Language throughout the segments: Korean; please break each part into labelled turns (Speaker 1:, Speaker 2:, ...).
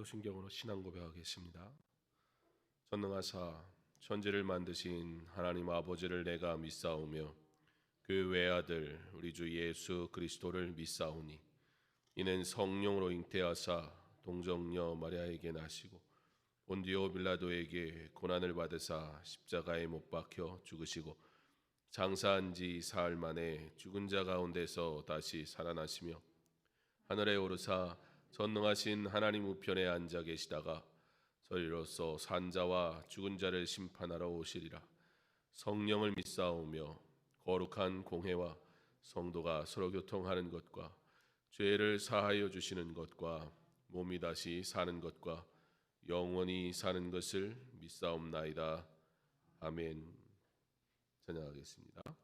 Speaker 1: 사도신경으로 신앙 고백하겠습니다. 전능하사 천지를 만드신 하나님 아버지를 내가 믿사오며 그 외아들 우리 주 예수 그리스도를 믿사오니 이는 성령으로 잉태하사 동정녀 마리아에게 나시고 본디오 빌라도에게 고난을 받으사 십자가에 못 박혀 죽으시고 장사한 지 사흘 만에 죽은 자 가운데서 다시 살아나시며 하늘에 오르사 전능하신 하나님 우편에 앉아 계시다가 저리로서 산자와 죽은 자를 심판하러 오시리라. 성령을 믿사오며 거룩한 공회와 성도가 서로 교통하는 것과 죄를 사하여 주시는 것과 몸이 다시 사는 것과 영원히 사는 것을 믿사옵나이다. 아멘. 찬양하겠습니다.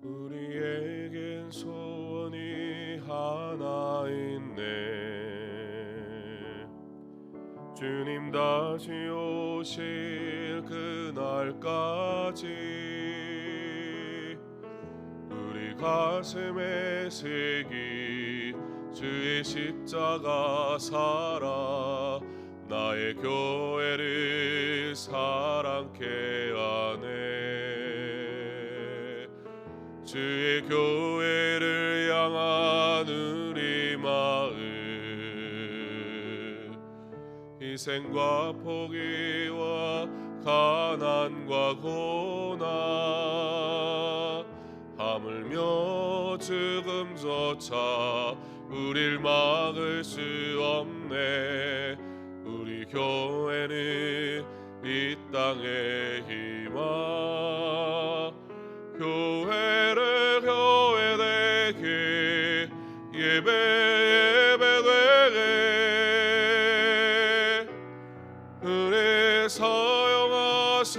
Speaker 1: 우리에겐 소원이 하나 있네. 주님 다시 오실 그날까지 우리 가슴에 새기 주의 십자가 살아 나의 교회를 사랑케 하네. 주의 교회를 향한 우리 마음 희생과 포기와 가난과 고난 하물며 죽음조차 우릴 막을 수 없네. 우리 교회는 이 땅의 희망 교회를 교회되게 예배되게 은혜 사용하소서.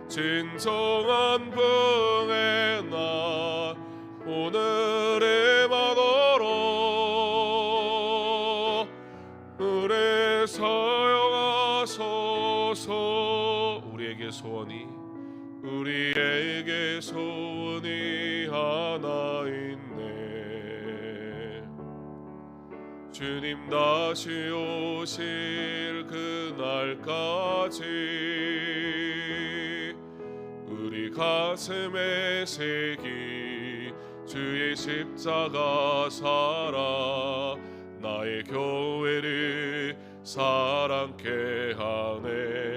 Speaker 1: 진정한 부흥의 날 오늘의 마도록 은혜 사용하소서. 우리에게 소원이 하나 있네. 주님 다시 오실 그날까지 우리 가슴에 새기 주의 십자가 살아 나의 교회를 사랑케 하네.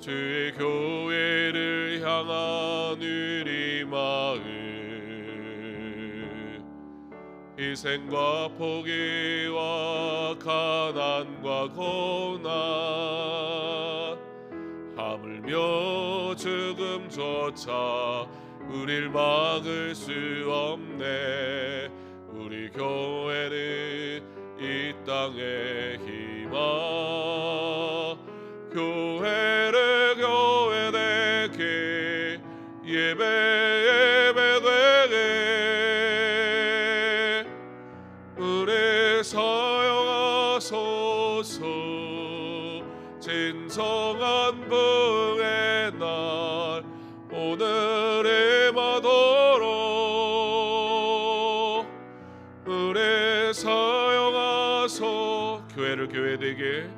Speaker 1: 주의 교회를 향한 우리 마음 희생과 포기와 가난과 고난 하물며 죽음조차 우릴 막을 수 없네. 우리 교회는 이 땅의 희망 교회를 교회되게 예배되게 은혜 사용하소서. 진정한 부흥의 날 오늘의 마도록 은혜 사용하소서. 교회를 교회되게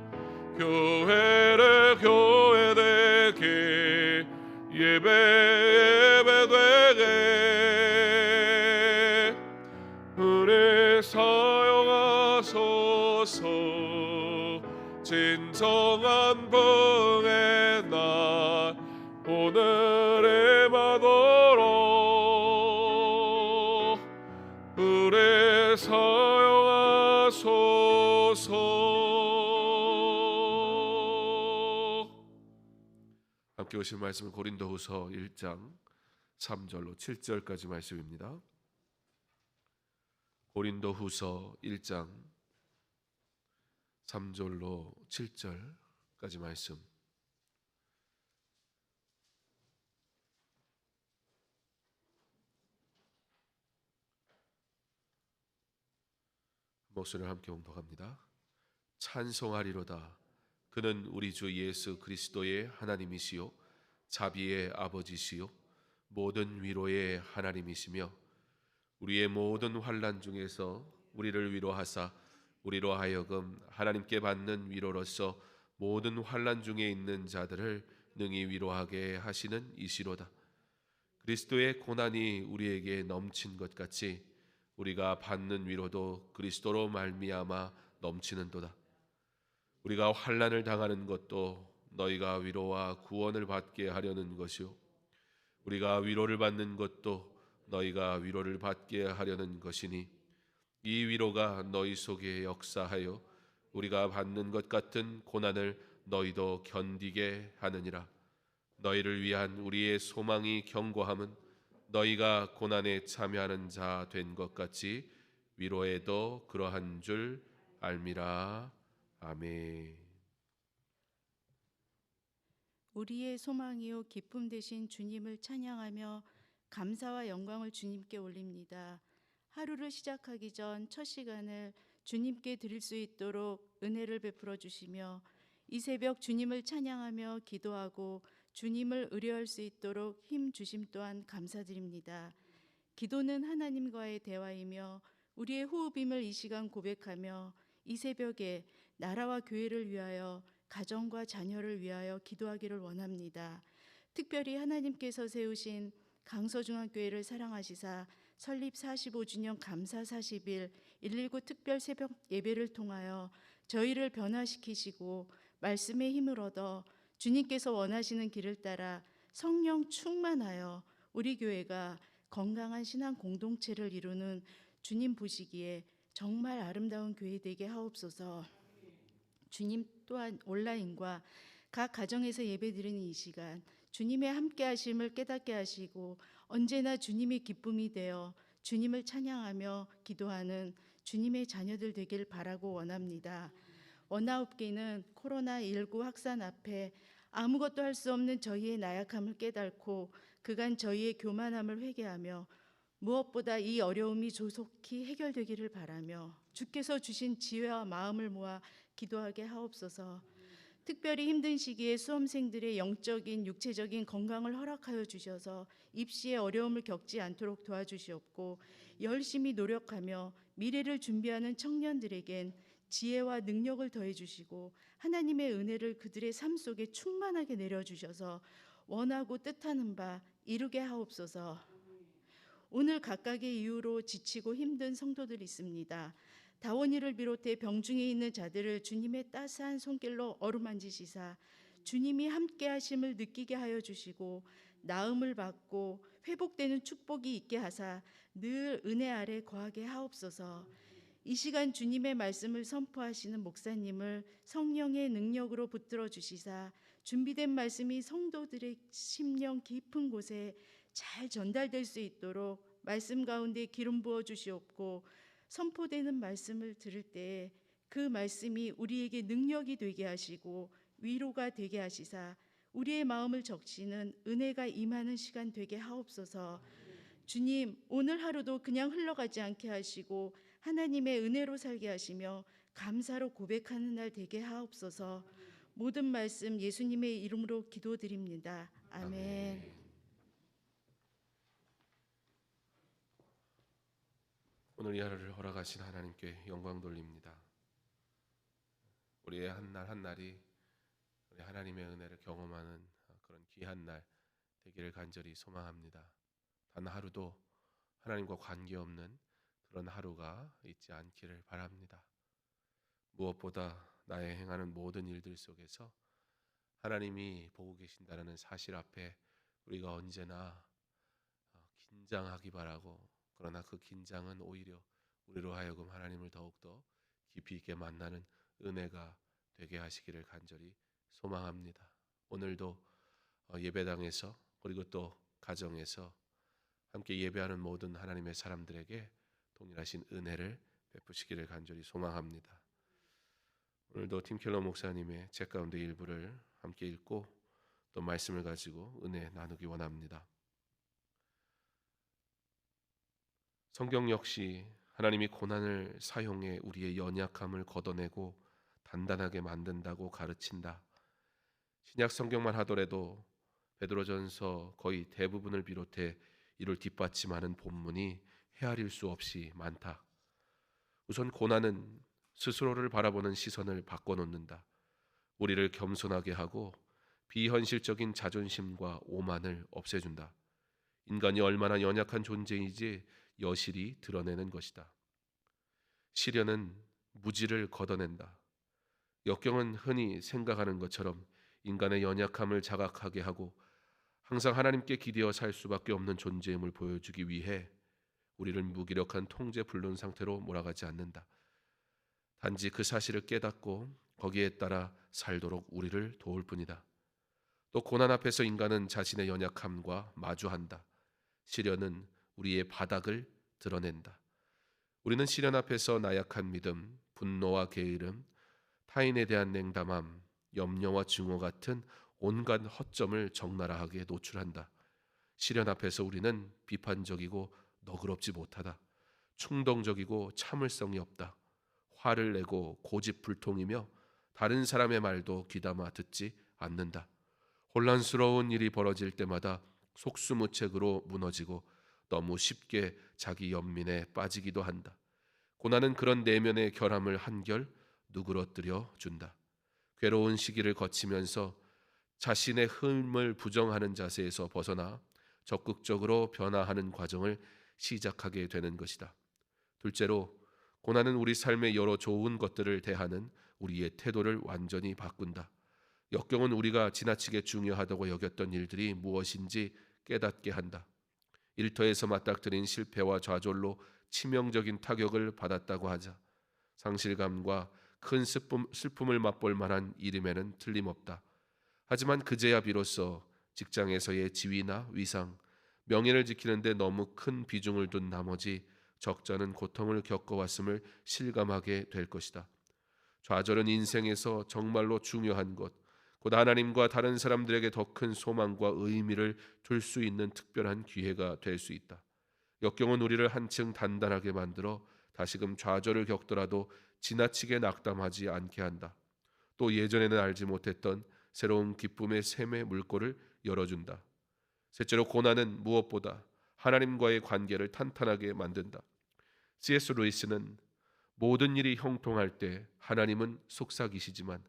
Speaker 1: 예배되게 은혜 사용하소서. 진정한 부흥의 날 오늘의 마도록 은혜 사용하소서. 함께 오신 말씀은 고린도후서 1장 3절로 7절까지 말씀입니다. 고린도후서 1장 3절로 7절까지 말씀. 목소리를 함께 봉독합니다. 찬송하리로다. 그는 우리 주 예수 그리스도의 하나님이시요 자비의 아버지시요 모든 위로의 하나님이시며 우리의 모든 환난 중에서 우리를 위로하사 우리로 하여금 하나님께 받는 위로로서 모든 환난 중에 있는 자들을 능히 위로하게 하시는 이시로다. 그리스도의 고난이 우리에게 넘친 것 같이 우리가 받는 위로도 그리스도로 말미암아 넘치는도다. 우리가 환난을 당하는 것도 너희가 위로와 구원을 받게 하려는 것이요 우리가 위로를 받는 것도 너희가 위로를 받게 하려는 것이니 이 위로가 너희 속에 역사하여 우리가 받는 것 같은 고난을 너희도 견디게 하느니라. 너희를 위한 우리의 소망이 견고함은 너희가 고난에 참여하는 자 된 것 같이 위로에도 그러한 줄 알미라. 아멘.
Speaker 2: 우리의 소망이요 기쁨 되신 주님을 찬양하며 감사와 영광을 주님께 올립니다. 하루를 시작하기 전 첫 시간을 주님께 드릴 수 있도록 은혜를 베풀어 주시며 이 새벽 주님을 찬양하며 기도하고 주님을 의뢰할 수 있도록 힘 주심 또한 감사드립니다. 기도는 하나님과의 대화이며 우리의 호흡임을 이 시간 고백하며 이 새벽에 나라와 교회를 위하여 가정과 자녀를 위하여 기도하기를 원합니다. 특별히 하나님께서 세우신 강서중앙교회를 사랑하시사 설립 45주년 감사 40일 119 특별 새벽 예배를 통하여 저희를 변화시키시고 말씀의 힘을 얻어 주님께서 원하시는 길을 따라 성령 충만하여 우리 교회가 건강한 신앙 공동체를 이루는 주님 보시기에 정말 아름다운 교회 되게 하옵소서. 주님 또한 온라인과 각 가정에서 예배드리는 이 시간 주님의 함께 하심을 깨닫게 하시고 언제나 주님의 기쁨이 되어 주님을 찬양하며 기도하는 주님의 자녀들 되길 바라고 원합니다. 원아웃기는 코로나19 확산 앞에 아무것도 할 수 없는 저희의 나약함을 깨닫고 그간 저희의 교만함을 회개하며 무엇보다 이 어려움이 조속히 해결되기를 바라며 주께서 주신 지혜와 마음을 모아 기도하게 하옵소서. 특별히 힘든 시기에 수험생들의 영적인 육체적인 건강을 허락하여 주셔서 입시에 어려움을 겪지 않도록 도와주시옵고 열심히 노력하며 미래를 준비하는 청년들에겐 지혜와 능력을 더해 주시고 하나님의 은혜를 그들의 삶 속에 충만하게 내려주셔서 원하고 뜻하는 바 이루게 하옵소서. 오늘 각각의 이유로 지치고 힘든 성도들이 있습니다. 다원이를 비롯해 병중에 있는 자들을 주님의 따스한 손길로 어루만지시사 주님이 함께 하심을 느끼게 하여 주시고 나음을 받고 회복되는 축복이 있게 하사 늘 은혜 아래 거하게 하옵소서. 이 시간 주님의 말씀을 선포하시는 목사님을 성령의 능력으로 붙들어 주시사 준비된 말씀이 성도들의 심령 깊은 곳에 잘 전달될 수 있도록 말씀 가운데 기름 부어 주시옵고 선포되는 말씀을 들을 때 그 말씀이 우리에게 능력이 되게 하시고 위로가 되게 하시사 우리의 마음을 적시는 은혜가 임하는 시간 되게 하옵소서. 주님, 오늘 하루도 그냥 흘러가지 않게 하시고 하나님의 은혜로 살게 하시며 감사로 고백하는 날 되게 하옵소서. 모든 말씀 예수님의 이름으로 기도드립니다. 아멘.
Speaker 1: 오늘 이 하루를 허락하신 하나님께 영광 돌립니다. 우리의 한 날 한 날이 우리 하나님의 은혜를 경험하는 그런 귀한 날 되기를 간절히 소망합니다. 단 하루도 하나님과 관계없는 그런 하루가 있지 않기를 바랍니다. 무엇보다 나의 행하는 모든 일들 속에서 하나님이 보고 계신다는 사실 앞에 우리가 언제나 긴장하기 바라고, 그러나 그 긴장은 오히려 우리로 하여금 하나님을 더욱더 깊이 있게 만나는 은혜가 되게 하시기를 간절히 소망합니다. 오늘도 예배당에서 그리고 또 가정에서 함께 예배하는 모든 하나님의 사람들에게 동일하신 은혜를 베푸시기를 간절히 소망합니다. 오늘도 팀켈러 목사님의 책 가운데 일부를 함께 읽고 또 말씀을 가지고 은혜 나누기 원합니다. 성경 역시 하나님이 고난을 사용해 우리의 연약함을 걷어내고 단단하게 만든다고 가르친다. 신약 성경만 하더라도 베드로전서 거의 대부분을 비롯해 이를 뒷받침하는 본문이 헤아릴 수 없이 많다. 우선 고난은 스스로를 바라보는 시선을 바꿔놓는다. 우리를 겸손하게 하고 비현실적인 자존심과 오만을 없애준다. 인간이 얼마나 연약한 존재인지 여실히 드러내는 것이다. 시련은 무지를 걷어낸다. 역경은 흔히 생각하는 것처럼 인간의 연약함을 자각하게 하고 항상 하나님께 기대어 살 수밖에 없는 존재임을 보여주기 위해 우리를 무기력한 통제 불능 상태로 몰아가지 않는다. 단지 그 사실을 깨닫고 거기에 따라 살도록 우리를 도울 뿐이다. 또 고난 앞에서 인간은 자신의 연약함과 마주한다. 시련은 우리의 바닥을 드러낸다. 우리는 시련 앞에서 나약한 믿음, 분노와 게으름, 타인에 대한 냉담함, 염려와 증오 같은 온갖 허점을 적나라하게 노출한다. 시련 앞에서 우리는 비판적이고 너그럽지 못하다. 충동적이고 참을성이 없다. 화를 내고 고집불통이며 다른 사람의 말도 귀담아 듣지 않는다. 혼란스러운 일이 벌어질 때마다 속수무책으로 무너지고 너무 쉽게 자기 연민에 빠지기도 한다. 고난은 그런 내면의 결함을 한결 누그러뜨려 준다. 괴로운 시기를 거치면서 자신의 흠을 부정하는 자세에서 벗어나 적극적으로 변화하는 과정을 시작하게 되는 것이다. 둘째로, 고난은 우리 삶의 여러 좋은 것들을 대하는 우리의 태도를 완전히 바꾼다. 역경은 우리가 지나치게 중요하다고 여겼던 일들이 무엇인지 깨닫게 한다. 일터에서 맞닥뜨린 실패와 좌절로 치명적인 타격을 받았다고 하자 상실감과 큰 슬픔을 맛볼 만한 일임에는 틀림없다. 하지만 그제야 비로소 직장에서의 지위나 위상, 명예를 지키는 데 너무 큰 비중을 둔 나머지 적잖은 고통을 겪어왔음을 실감하게 될 것이다. 좌절은 인생에서 정말로 중요한 것, 곧 하나님과 다른 사람들에게 더 큰 소망과 의미를 둘 수 있는 특별한 기회가 될 수 있다. 역경은 우리를 한층 단단하게 만들어 다시금 좌절을 겪더라도 지나치게 낙담하지 않게 한다. 또 예전에는 알지 못했던 새로운 기쁨의 샘의 물꼬를 열어준다. 셋째로, 고난은 무엇보다 하나님과의 관계를 탄탄하게 만든다. C.S. 루이스는 모든 일이 형통할 때 하나님은 속삭이시지만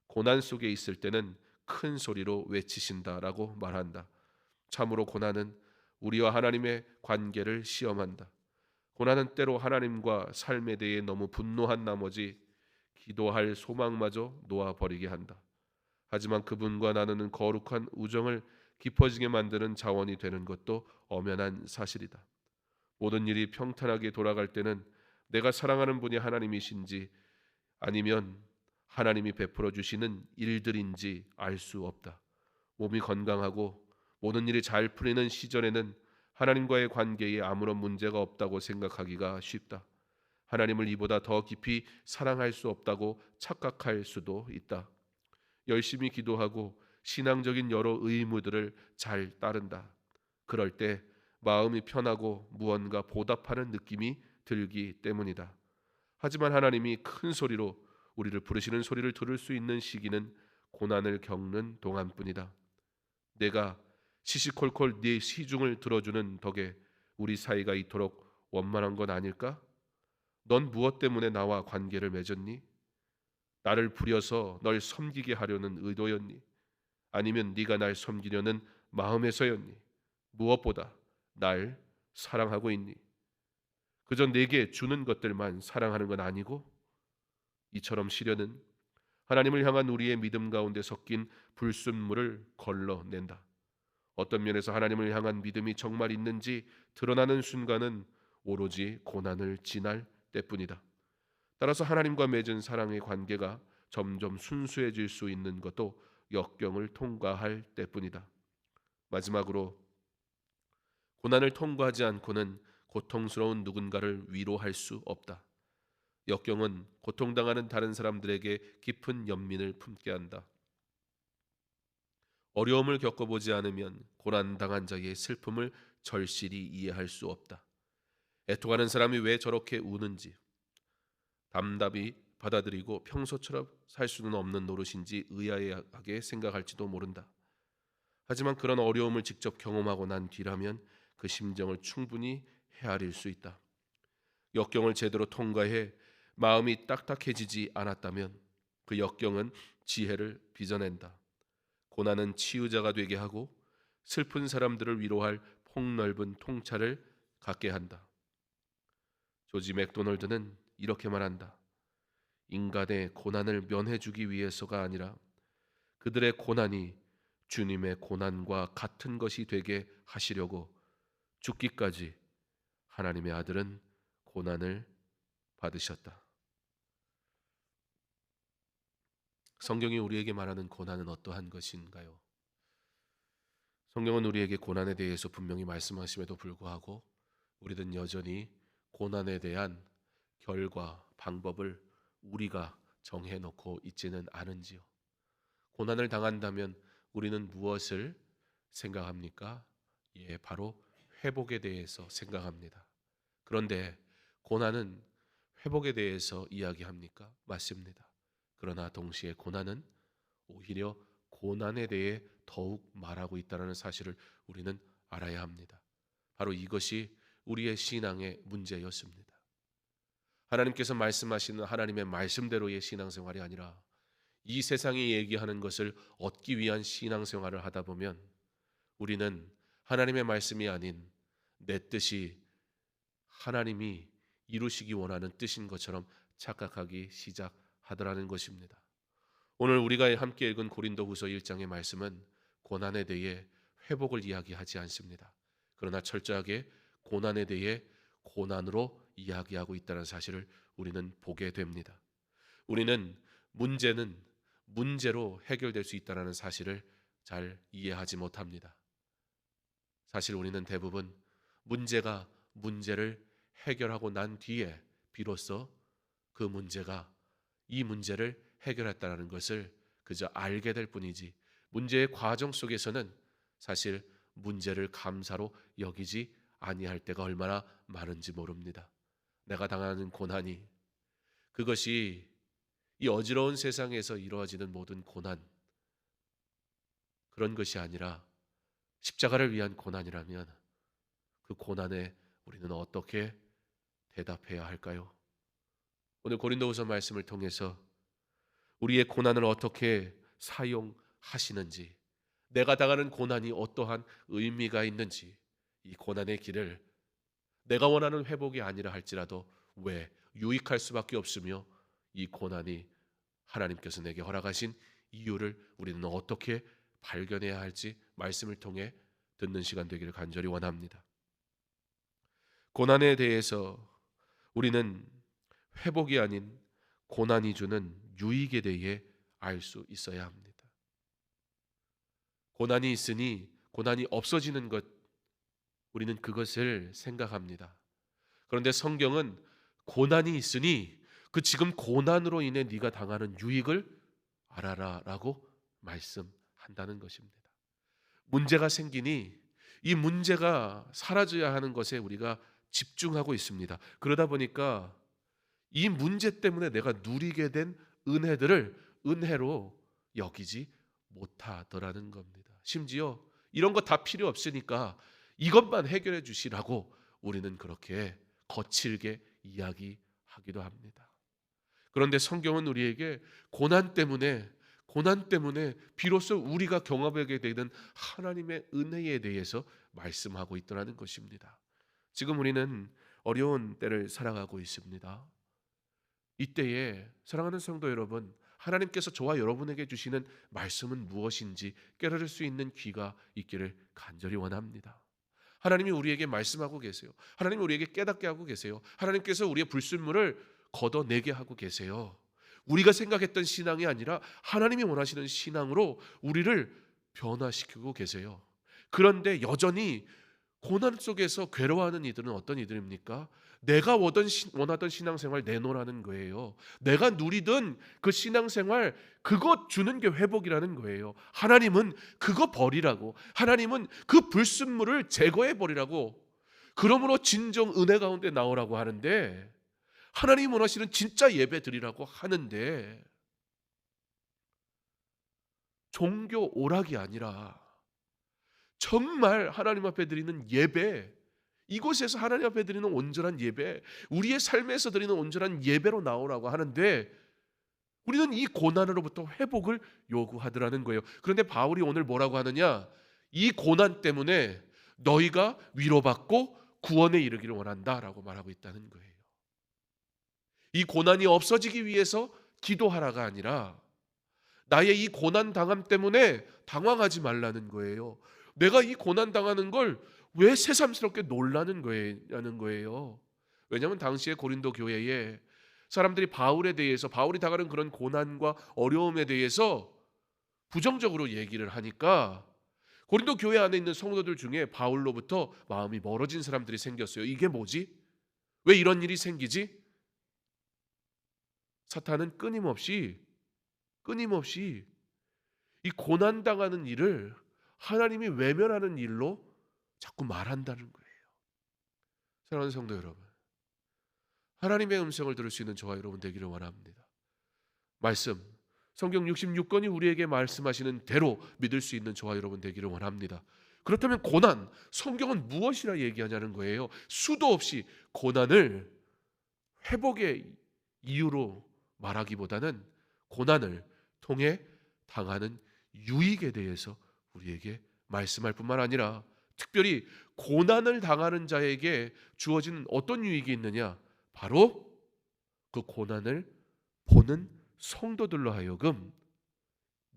Speaker 1: 고난 속에 있을 때는 큰 소리로 외치신다라고 말한다. 참으로 고난은 우리와 하나님의 관계를 시험한다. 고난은 때로 하나님과 삶에 대해 너무 분노한 나머지 기도할 소망마저 놓아버리게 한다. 하지만 그분과 나누는 거룩한 우정을 깊어지게 만드는 자원이 되는 것도 엄연한 사실이다. 모든 일이 평탄하게 돌아갈 때는 내가 사랑하는 분이 하나님이신지 아니면 하나님이 베풀어 주시는 일들인지 알 수 없다. 몸이 건강하고 모든 일이 잘 풀리는 시절에는 하나님과의 관계에 아무런 문제가 없다고 생각하기가 쉽다. 하나님을 이보다 더 깊이 사랑할 수 없다고 착각할 수도 있다. 열심히 기도하고 신앙적인 여러 의무들을 잘 따른다. 그럴 때 마음이 편하고 무언가 보답하는 느낌이 들기 때문이다. 하지만 하나님이 큰 소리로 우리를 부르시는 소리를 들을 수 있는 시기는 고난을 겪는 동안뿐이다. 내가 시시콜콜 네 시중을 들어주는 덕에 우리 사이가 이토록 원만한 건 아닐까? 넌 무엇 때문에 나와 관계를 맺었니? 나를 부려서 널 섬기게 하려는 의도였니? 아니면 네가 날 섬기려는 마음에서였니? 무엇보다 날 사랑하고 있니? 그저 내게 주는 것들만 사랑하는 건 아니고 이처럼 시련은 하나님을 향한 우리의 믿음 가운데 섞인 불순물을 걸러낸다. 어떤 면에서 하나님을 향한 믿음이 정말 있는지 드러나는 순간은 오로지 고난을 지날 때뿐이다. 따라서 하나님과 맺은 사랑의 관계가 점점 순수해질 수 있는 것도 역경을 통과할 때뿐이다. 마지막으로, 고난을 통과하지 않고는 고통스러운 누군가를 위로할 수 없다. 역경은 고통당하는 다른 사람들에게 깊은 연민을 품게 한다. 어려움을 겪어보지 않으면 고난당한 자의 슬픔을 절실히 이해할 수 없다. 애통하는 사람이 왜 저렇게 우는지 담담히 받아들이고 평소처럼 살 수는 없는 노릇인지 의아하게 생각할지도 모른다. 하지만 그런 어려움을 직접 경험하고 난 뒤라면 그 심정을 충분히 헤아릴 수 있다. 역경을 제대로 통과해 마음이 딱딱해지지 않았다면 그 역경은 지혜를 빚어낸다. 고난은 치유자가 되게 하고 슬픈 사람들을 위로할 폭넓은 통찰을 갖게 한다. 조지 맥도널드는 이렇게 말한다. 인간의 고난을 면해주기 위해서가 아니라 그들의 고난이 주님의 고난과 같은 것이 되게 하시려고 죽기까지 하나님의 아들은 고난을 받으셨다. 성경이 우리에게 말하는 고난은 어떠한 것인가요? 성경은 우리에게 고난에 대해서 분명히 말씀하심에도 불구하고 우리는 여전히 고난에 대한 결과, 방법을 우리가 정해놓고 있지는 않은지요. 고난을 당한다면 우리는 무엇을 생각합니까? 예, 바로 회복에 대해서 생각합니다. 그런데 고난은 회복에 대해서 이야기합니까? 맞습니다. 그러나 동시에 고난은 오히려 고난에 대해 더욱 말하고 있다는 사실을 우리는 알아야 합니다. 바로 이것이 우리의 신앙의 문제였습니다. 하나님께서 말씀하시는 하나님의 말씀대로의 신앙생활이 아니라 이 세상이 얘기하는 것을 얻기 위한 신앙생활을 하다 보면 우리는 하나님의 말씀이 아닌 내 뜻이 하나님이 이루시기 원하는 뜻인 것처럼 착각하기 시작하더라는 것입니다. 오늘 우리가 함께 읽은 고린도후서 1장의 말씀은 고난에 대해 회복을 이야기하지 않습니다. 그러나 철저하게 고난에 대해 고난으로 이야기하고 있다는 사실을 우리는 보게 됩니다. 우리는 문제는 문제로 해결될 수 있다는 사실을 잘 이해하지 못합니다. 사실 우리는 대부분 문제가 문제를 해결하고 난 뒤에 비로소 그 문제가 이 문제를 해결했다는 것을 그저 알게 될 뿐이지 문제의 과정 속에서는 사실 문제를 감사로 여기지 아니할 때가 얼마나 많은지 모릅니다. 내가 당하는 고난이 그것이 이 어지러운 세상에서 이루어지는 모든 고난 그런 것이 아니라 십자가를 위한 고난이라면 그 고난에 우리는 어떻게 대답해야 할까요? 오늘 고린도후서 말씀을 통해서 우리의 고난을 어떻게 사용하시는지, 내가 당하는 고난이 어떠한 의미가 있는지, 이 고난의 길을 내가 원하는 회복이 아니라 할지라도 왜 유익할 수밖에 없으며 이 고난이 하나님께서 내게 허락하신 이유를 우리는 어떻게 발견해야 할지 말씀을 통해 듣는 시간 되기를 간절히 원합니다. 고난에 대해서 우리는 회복이 아닌 고난이 주는 유익에 대해 알 수 있어야 합니다. 고난이 있으니 고난이 없어지는 것, 우리는 그것을 생각합니다. 그런데 성경은 고난이 있으니 그 지금 고난으로 인해 네가 당하는 유익을 알아라라고 말씀한다는 것입니다. 문제가 생기니 이 문제가 사라져야 하는 것에 우리가 집중하고 있습니다. 그러다 보니까 이 문제 때문에 내가 누리게 된 은혜들을 은혜로 여기지 못하더라는 겁니다. 심지어 이런 거 다 필요 없으니까 이것만 해결해 주시라고 우리는 그렇게 거칠게 이야기하기도 합니다. 그런데 성경은 우리에게 고난 때문에 비로소 우리가 경험하게 되는 하나님의 은혜에 대해서 말씀하고 있더라는 것입니다. 지금 우리는 어려운 때를 살아가고 있습니다. 이때에 사랑하는 성도 여러분, 하나님께서 저와 여러분에게 주시는 말씀은 무엇인지 깨달을 수 있는 귀가 있기를 간절히 원합니다. 하나님이 우리에게 말씀하고 계세요. 하나님이 우리에게 깨닫게 하고 계세요. 하나님께서 우리의 불순물을 걷어내게 하고 계세요. 우리가 생각했던 신앙이 아니라 하나님이 원하시는 신앙으로 우리를 변화시키고 계세요. 그런데 여전히 고난 속에서 괴로워하는 이들은 어떤 이들입니까? 내가 원하던 신앙생활 내놓으라는 거예요. 내가 누리던 그 신앙생활 그것 주는 게 회복이라는 거예요. 하나님은 그거 버리라고, 하나님은 그 불순물을 제거해 버리라고, 그러므로 진정 은혜 가운데 나오라고 하는데, 하나님 원하시는 진짜 예배 드리라고 하는데, 종교 오락이 아니라 정말 하나님 앞에 드리는 예배, 이곳에서 하나님 앞에 드리는 온전한 예배, 우리의 삶에서 드리는 온전한 예배로 나오라고 하는데, 우리는 이 고난으로부터 회복을 요구하더라는 거예요. 그런데 바울이 오늘 뭐라고 하느냐? 이 고난 때문에 너희가 위로받고 구원에 이르기를 원한다라고 말하고 있다는 거예요. 이 고난이 없어지기 위해서 기도하라가 아니라, 나의 이 고난 당함 때문에 당황하지 말라는 거예요. 내가 이 고난 당하는 걸 왜 새삼스럽게 놀라는 거예요. 왜냐하면 당시에 고린도 교회에 사람들이 바울에 대해서, 바울이 당하는 그런 고난과 어려움에 대해서 부정적으로 얘기를 하니까 고린도 교회 안에 있는 성도들 중에 바울로부터 마음이 멀어진 사람들이 생겼어요. 이게 뭐지? 왜 이런 일이 생기지? 사탄은 끊임없이 이 고난당하는 일을 하나님이 외면하는 일로 자꾸 말한다는 거예요. 사랑하는 성도 여러분, 하나님의 음성을 들을 수 있는 저와 여러분 되기를 원합니다. 말씀, 성경 66권이 우리에게 말씀하시는 대로 믿을 수 있는 저와 여러분 되기를 원합니다. 그렇다면 고난, 성경은 무엇이라 얘기하냐는 거예요. 수도 없이 고난을 회복의 이유로 말하기보다는 고난을 통해 당하는 유익에 대해서 우리에게 말씀할 뿐만 아니라, 특별히 고난을 당하는 자에게 주어지는 어떤 유익이 있느냐, 바로 그 고난을 보는 성도들로 하여금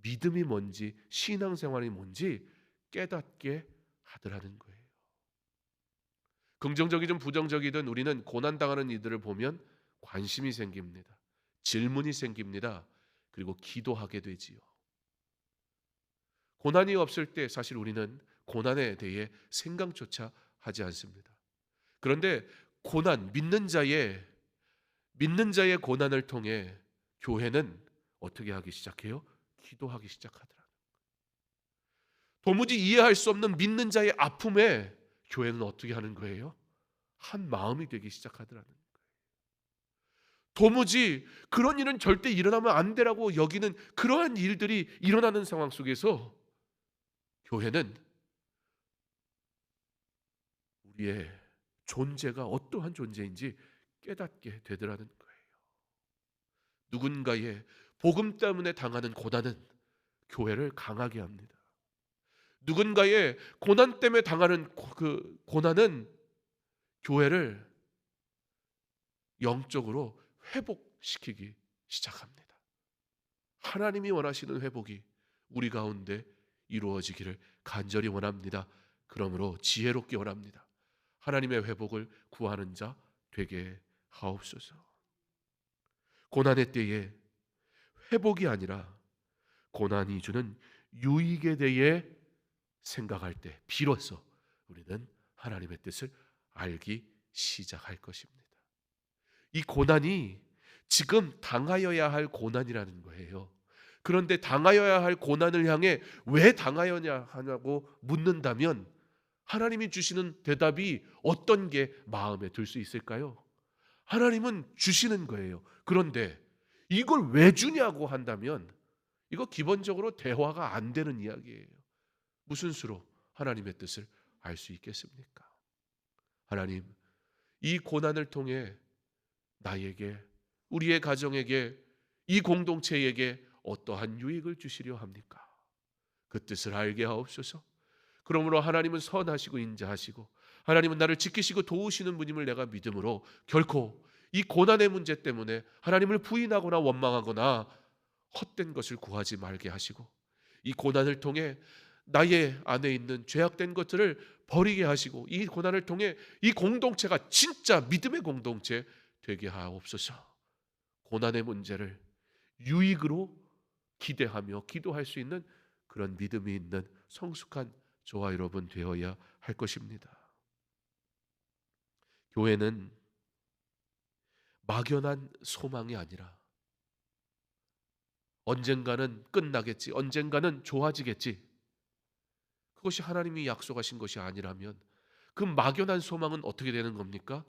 Speaker 1: 믿음이 뭔지, 신앙생활이 뭔지 깨닫게 하더라는 거예요. 긍정적이든 부정적이든 우리는 고난당하는 이들을 보면 관심이 생깁니다. 질문이 생깁니다. 그리고 기도하게 되지요. 고난이 없을 때 사실 우리는 고난에 대해 생각조차 하지 않습니다. 그런데 고난, 믿는 자의 고난을 통해 교회는 어떻게 하기 시작해요? 기도하기 시작하더라. 도무지 이해할 수 없는 믿는 자의 아픔에 교회는 어떻게 하는 거예요? 한 마음이 되기 시작하더라는 거예요. 도무지 그런 일은 절대 일어나면 안 되라고 여기는 그러한 일들이 일어나는 상황 속에서 교회는 우리의 존재가 어떠한 존재인지 깨닫게 되더라는 거예요. 누군가의 복음 때문에 당하는 고난은 교회를 강하게 합니다. 누군가의 고난 때문에 당하는 그 고난은 교회를 영적으로 회복시키기 시작합니다. 하나님이 원하시는 회복이 우리 가운데 이루어지기를 간절히 원합니다. 그러므로 지혜롭게 원합니다. 하나님의 회복을 구하는 자 되게 하옵소서. 고난의 때에 회복이 아니라 고난이 주는 유익에 대해 생각할 때 비로소 우리는 하나님의 뜻을 알기 시작할 것입니다. 이 고난이 지금 당하여야 할 고난이라는 거예요. 그런데 당하여야 할 고난을 향해 왜 당하여야 하냐고 묻는다면 하나님이 주시는 대답이 어떤 게 마음에 들 수 있을까요? 하나님은 주시는 거예요. 그런데 이걸 왜 주냐고 한다면 이거 기본적으로 대화가 안 되는 이야기예요. 무슨 수로 하나님의 뜻을 알 수 있겠습니까? 하나님, 이 고난을 통해 나에게, 우리의 가정에게, 이 공동체에게 어떠한 유익을 주시려 합니까? 그 뜻을 알게 하옵소서. 그러므로 하나님은 선하시고 인자하시고 하나님은 나를 지키시고 도우시는 분임을 내가 믿음으로 결코 이 고난의 문제 때문에 하나님을 부인하거나 원망하거나 헛된 것을 구하지 말게 하시고, 이 고난을 통해 나의 안에 있는 죄악된 것들을 버리게 하시고, 이 고난을 통해 이 공동체가 진짜 믿음의 공동체 되게 하옵소서. 고난의 문제를 유익으로 기대하며 기도할 수 있는 그런 믿음이 있는 성숙한 저와 여러분 되어야 할 것입니다. 교회는 막연한 소망이 아니라 언젠가는 끝나겠지, 언젠가는 좋아지겠지, 그것이 하나님이 약속하신 것이 아니라면 그 막연한 소망은 어떻게 되는 겁니까?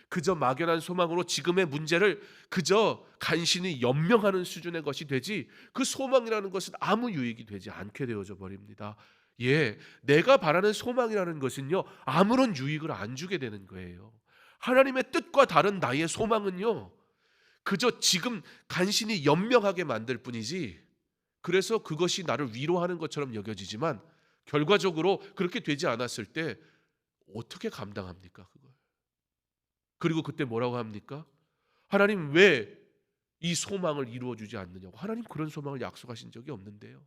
Speaker 1: 그저 막연한 소망으로 지금의 문제를 그저 간신히 연명하는 수준의 것이 되지, 그 소망이라는 것은 아무 유익이 되지 않게 되어져 버립니다. 예, 내가 바라는 소망이라는 것은요, 아무런 유익을 안 주게 되는 거예요. 하나님의 뜻과 다른 나의 소망은요, 그저 지금 간신히 연명하게 만들 뿐이지, 그래서 그것이 나를 위로하는 것처럼 여겨지지만 결과적으로 그렇게 되지 않았을 때 어떻게 감당합니까, 그걸? 그리고 그때 뭐라고 합니까? 하나님 왜 이 소망을 이루어 주지 않느냐고. 하나님 그런 소망을 약속하신 적이 없는데요.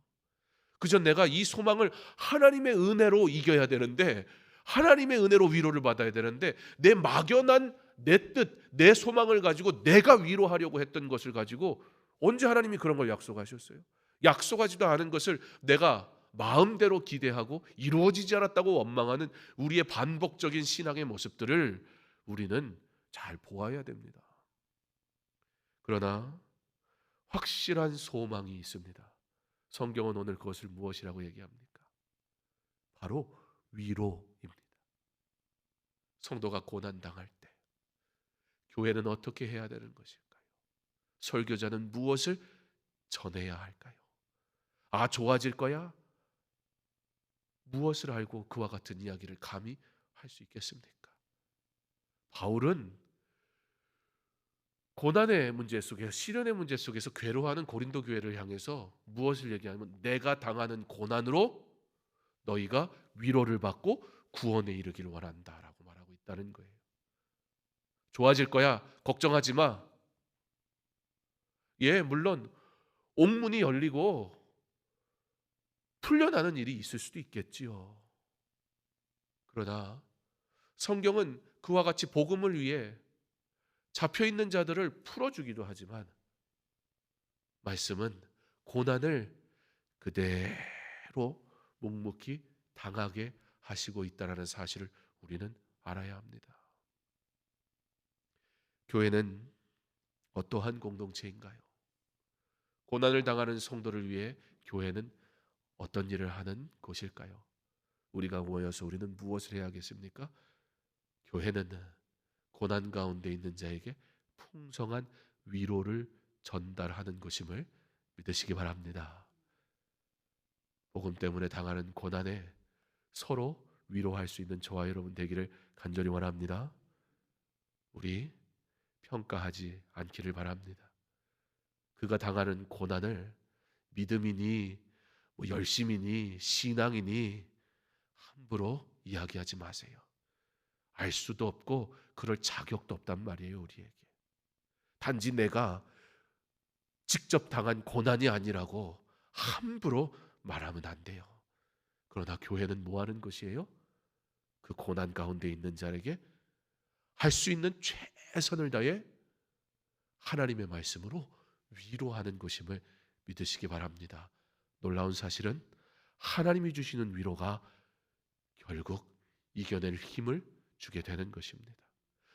Speaker 1: 그저 내가 이 소망을 하나님의 은혜로 이겨야 되는데, 하나님의 은혜로 위로를 받아야 되는데, 내 막연한 내 뜻, 내 소망을 가지고 내가 위로하려고 했던 것을 가지고 언제 하나님이 그런 걸 약속하셨어요? 약속하지도 않은 것을 내가 마음대로 기대하고 이루어지지 않았다고 원망하는 우리의 반복적인 신앙의 모습들을 우리는 잘 보아야 됩니다. 그러나 확실한 소망이 있습니다. 성경은 오늘 그것을 무엇이라고 얘기합니까? 바로 위로입니다. 성도가 고난당할 때 교회는 어떻게 해야 되는 것일까요? 설교자는 무엇을 전해야 할까요? 아, 좋아질 거야? 무엇을 알고 그와 같은 이야기를 감히 할 수 있겠습니까? 바울은 고난의 문제 속에서, 시련의 문제 속에서 괴로워하는 고린도 교회를 향해서 무엇을 얘기하냐면, 내가 당하는 고난으로 너희가 위로를 받고 구원에 이르기를 원한다라고 말하고 있다는 거예요. 좋아질 거야, 걱정하지 마. 예, 물론 옥문이 열리고 풀려나는 일이 있을 수도 있겠지요. 그러나 성경은 그와 같이 복음을 위해 잡혀있는 자들을 풀어주기도 하지만, 말씀은 고난을 그대로 묵묵히 당하게 하시고 있다는 사실을 우리는 알아야 합니다. 교회는 어떠한 공동체인가요? 고난을 당하는 성도를 위해 교회는 어떤 일을 하는 곳일까요? 우리가 모여서 우리는 무엇을 해야 하겠습니까? 교회는 고난 가운데 있는 자에게 풍성한 위로를 전달하는 것임을 믿으시기 바랍니다. 복음 때문에 당하는 고난에 서로 위로할 수 있는 저와 여러분 되기를 간절히 원합니다. 우리 평가하지 않기를 바랍니다. 그가 당하는 고난을 믿음이니 열심이니 신앙이니 함부로 이야기하지 마세요. 알 수도 없고 그럴 자격도 없단 말이에요, 우리에게. 단지 내가 직접 당한 고난이 아니라고 함부로 말하면 안 돼요. 그러나 교회는 뭐 하는 것이에요? 그 고난 가운데 있는 자에게 할 수 있는 최선을 다해 하나님의 말씀으로 위로하는 것임을 믿으시기 바랍니다. 놀라운 사실은 하나님이 주시는 위로가 결국 이겨낼 힘을 주게 되는 것입니다.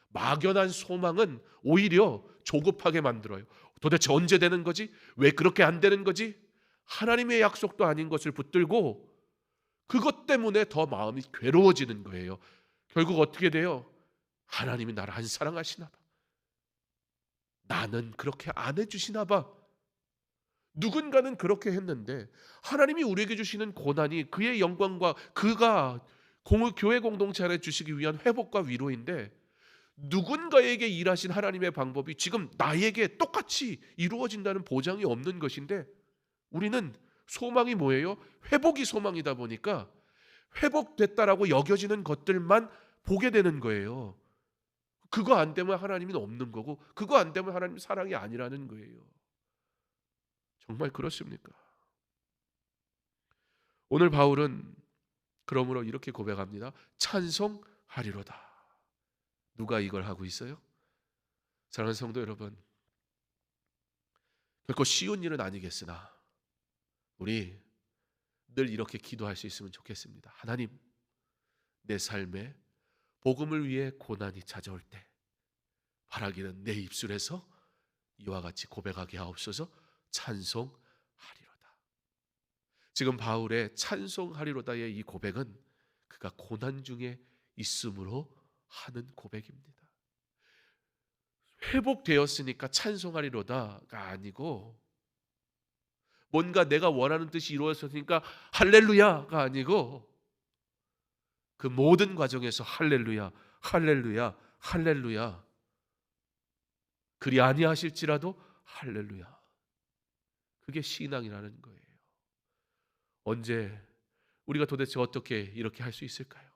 Speaker 1: 막연한 소망은 오히려 조급하게 만들어요. 도대체 언제 되는 거지? 왜 그렇게 안 되는 거지? 하나님의 약속도 아닌 것을 붙들고 그것 때문에 더 마음이 괴로워지는 거예요. 결국 어떻게 돼요? 하나님이 나를 안 사랑하시나 봐. 나는 그렇게 안 해주시나 봐. 누군가는 그렇게 했는데 하나님이 우리에게 주시는 고난이 그의 영광과 그가 교회 공동체 안에 주시기 위한 회복과 위로인데, 누군가에게 일하신 하나님의 방법이 지금 나에게 똑같이 이루어진다는 보장이 없는 것인데, 우리는 소망이 뭐예요? 회복이 소망이다 보니까 회복됐다라고 여겨지는 것들만 보게 되는 거예요. 그거 안 되면 하나님은 없는 거고, 그거 안 되면 하나님 사랑이 아니라는 거예요. 정말 그렇습니까? 오늘 바울은 그러므로 이렇게 고백합니다. 찬송하리로다. 누가 이걸 하고 있어요? 사랑하는 성도 여러분, 결코 쉬운 일은 아니겠으나 우리 늘 이렇게 기도할 수 있으면 좋겠습니다. 하나님, 내 삶에 복음을 위해 고난이 찾아올 때 바라기는 내 입술에서 이와 같이 고백하게 하옵소서. 찬송하리로다. 지금 바울의 찬송하리로다의 이 고백은 그가 고난 중에 있음으로 하는 고백입니다. 회복되었으니까 찬송하리로다가 아니고, 뭔가 내가 원하는 뜻이 이루어졌으니까 할렐루야가 아니고, 그 모든 과정에서 할렐루야, 할렐루야, 할렐루야. 그리 아니하실지라도 할렐루야. 그게 신앙이라는 거예요. 언제 우리가 도대체 어떻게 이렇게 할 수 있을까요?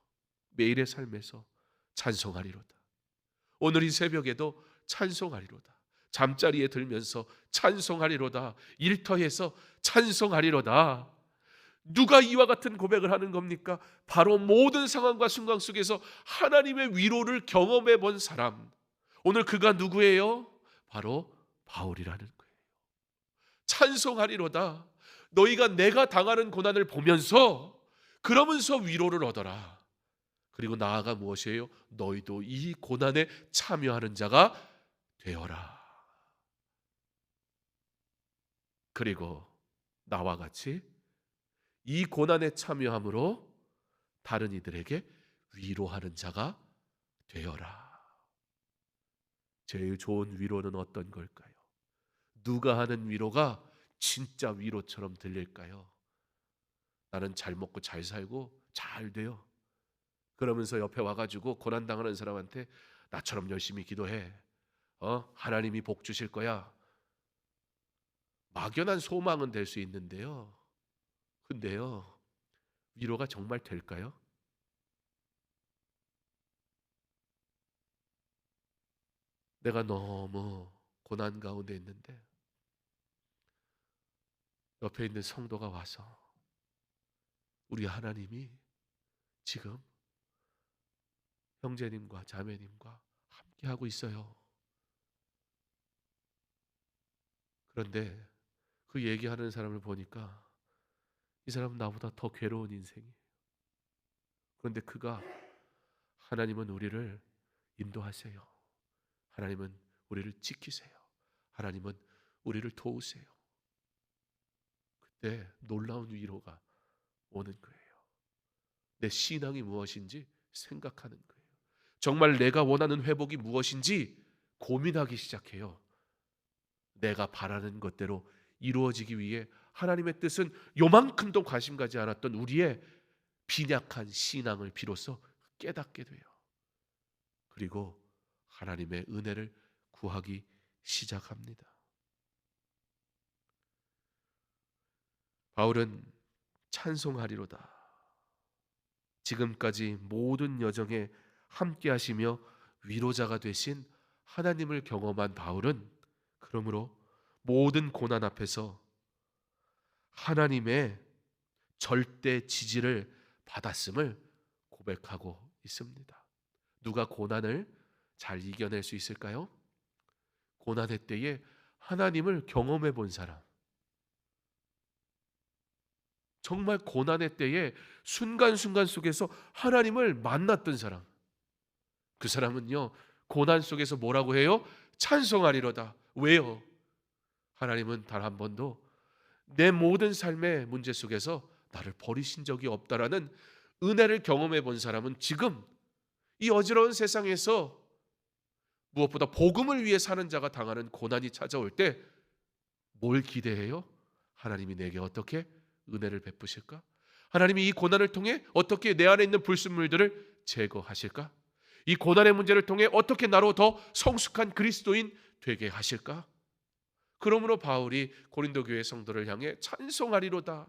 Speaker 1: 매일의 삶에서 찬송하리로다. 오늘 이 새벽에도 찬송하리로다. 잠자리에 들면서 찬송하리로다. 일터에서 찬송하리로다. 누가 이와 같은 고백을 하는 겁니까? 바로 모든 상황과 순간 속에서 하나님의 위로를 경험해 본 사람. 오늘 그가 누구예요? 바로 바울이라는 거예요. 찬송하리로다. 너희가 내가 당하는 고난을 보면서 그러면서 위로를 얻어라. 그리고 나아가 무엇이에요? 너희도 이 고난에 참여하는 자가 되어라. 그리고 나와 같이 이 고난에 참여함으로 다른 이들에게 위로하는 자가 되어라. 제일 좋은 위로는 어떤 걸까요? 누가 하는 위로가 진짜 위로처럼 들릴까요? 나는 잘 먹고 잘 살고 잘 돼요. 그러면서 옆에 와가지고 고난당하는 사람한테 나처럼 열심히 기도해. 하나님이 복 주실 거야. 막연한 소망은 될 수 있는데요. 근데요, 위로가 정말 될까요? 내가 너무 고난 가운데 있는데 옆에 있는 성도가 와서 우리 하나님이 지금 형제님과 자매님과 함께하고 있어요. 그런데 그 얘기하는 사람을 보니까 이 사람은 나보다 더 괴로운 인생이에요. 그런데 그가 하나님은 우리를 인도하세요. 하나님은 우리를 지키세요. 하나님은 우리를 도우세요. 그때 놀라운 위로가 오는 거예요. 내 신앙이 무엇인지 생각하는 거예요. 정말 내가 원하는 회복이 무엇인지 고민하기 시작해요. 내가 바라는 것대로 이루어지기 위해 하나님의 뜻은 요만큼도 관심 가지 않았던 우리의 빈약한 신앙을 비로소 깨닫게 돼요. 그리고 하나님의 은혜를 구하기 시작합니다. 바울은 찬송하리로다. 지금까지 모든 여정에 함께 하시며 위로자가 되신 하나님을 경험한 바울은 그러므로 모든 고난 앞에서 하나님의 절대 지지를 받았음을 고백하고 있습니다. 누가 고난을 잘 이겨낼 수 있을까요? 고난의 때에 하나님을 경험해 본 사람, 정말 고난의 때에 순간순간 속에서 하나님을 만났던 사람, 그 사람은요 고난 속에서 뭐라고 해요? 찬송하리로다. 왜요? 하나님은 단 한 번도 내 모든 삶의 문제 속에서 나를 버리신 적이 없다라는 은혜를 경험해 본 사람은 지금 이 어지러운 세상에서 무엇보다 복음을 위해 사는 자가 당하는 고난이 찾아올 때 뭘 기대해요? 하나님이 내게 어떻게 은혜를 베푸실까? 하나님이 이 고난을 통해 어떻게 내 안에 있는 불순물들을 제거하실까? 이 고난의 문제를 통해 어떻게 나로 더 성숙한 그리스도인 되게 하실까? 그러므로 바울이 고린도 교회 성도를 향해 찬송하리로다.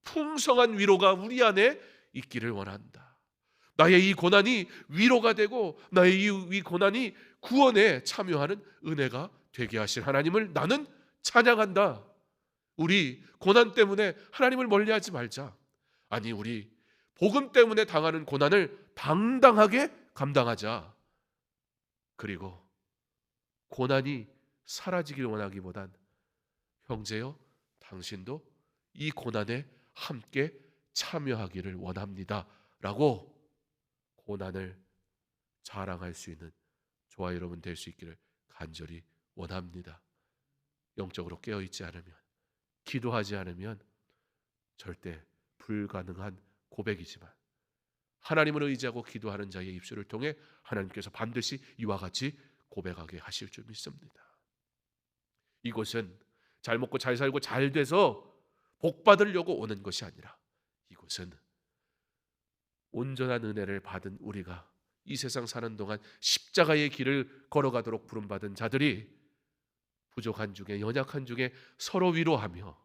Speaker 1: 풍성한 위로가 우리 안에 있기를 원한다. 나의 이 고난이 위로가 되고 나의 이 고난이 구원에 참여하는 은혜가 되게 하실 하나님을 나는 찬양한다. 우리 고난 때문에 하나님을 멀리하지 말자. 아니, 우리 복음 때문에 당하는 고난을 당당하게 감당하자. 그리고 고난이 사라지길 원하기보단 형제여, 당신도 이 고난에 함께 참여하기를 원합니다. 라고 고난을 자랑할 수 있는 저와 여러분 될 수 있기를 간절히 원합니다. 영적으로 깨어있지 않으면, 기도하지 않으면 절대 불가능한 고백이지만 하나님을 의지하고 기도하는 자의 입술을 통해 하나님께서 반드시 이와 같이 고백하게 하실 줄 믿습니다. 이곳은 잘 먹고 잘 살고 잘 돼서 복 받으려고 오는 것이 아니라, 이곳은 온전한 은혜를 받은 우리가 이 세상 사는 동안 십자가의 길을 걸어가도록 부름받은 자들이 부족한 중에, 연약한 중에 서로 위로하며,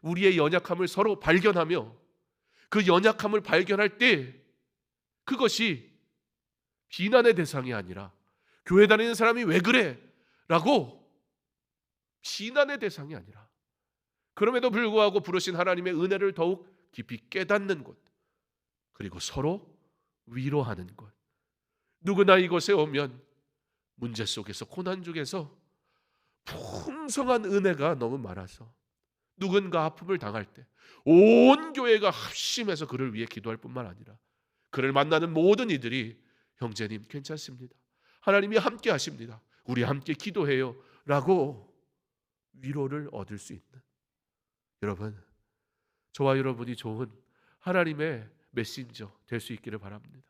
Speaker 1: 우리의 연약함을 서로 발견하며, 그 연약함을 발견할 때 그것이 비난의 대상이 아니라, 교회 다니는 사람이 왜 그래? 라고 비난의 대상이 아니라, 그럼에도 불구하고 부르신 하나님의 은혜를 더욱 깊이 깨닫는 곳, 그리고 서로 위로하는 것. 누구나 이곳에 오면 문제 속에서, 고난 중에서 풍성한 은혜가 너무 많아서 누군가 아픔을 당할 때 온 교회가 합심해서 그를 위해 기도할 뿐만 아니라, 그를 만나는 모든 이들이 형제님 괜찮습니다, 하나님이 함께 하십니다, 우리 함께 기도해요 라고 위로를 얻을 수 있는, 여러분, 저와 여러분이 좋은 하나님의 메신저 될 수 있기를 바랍니다.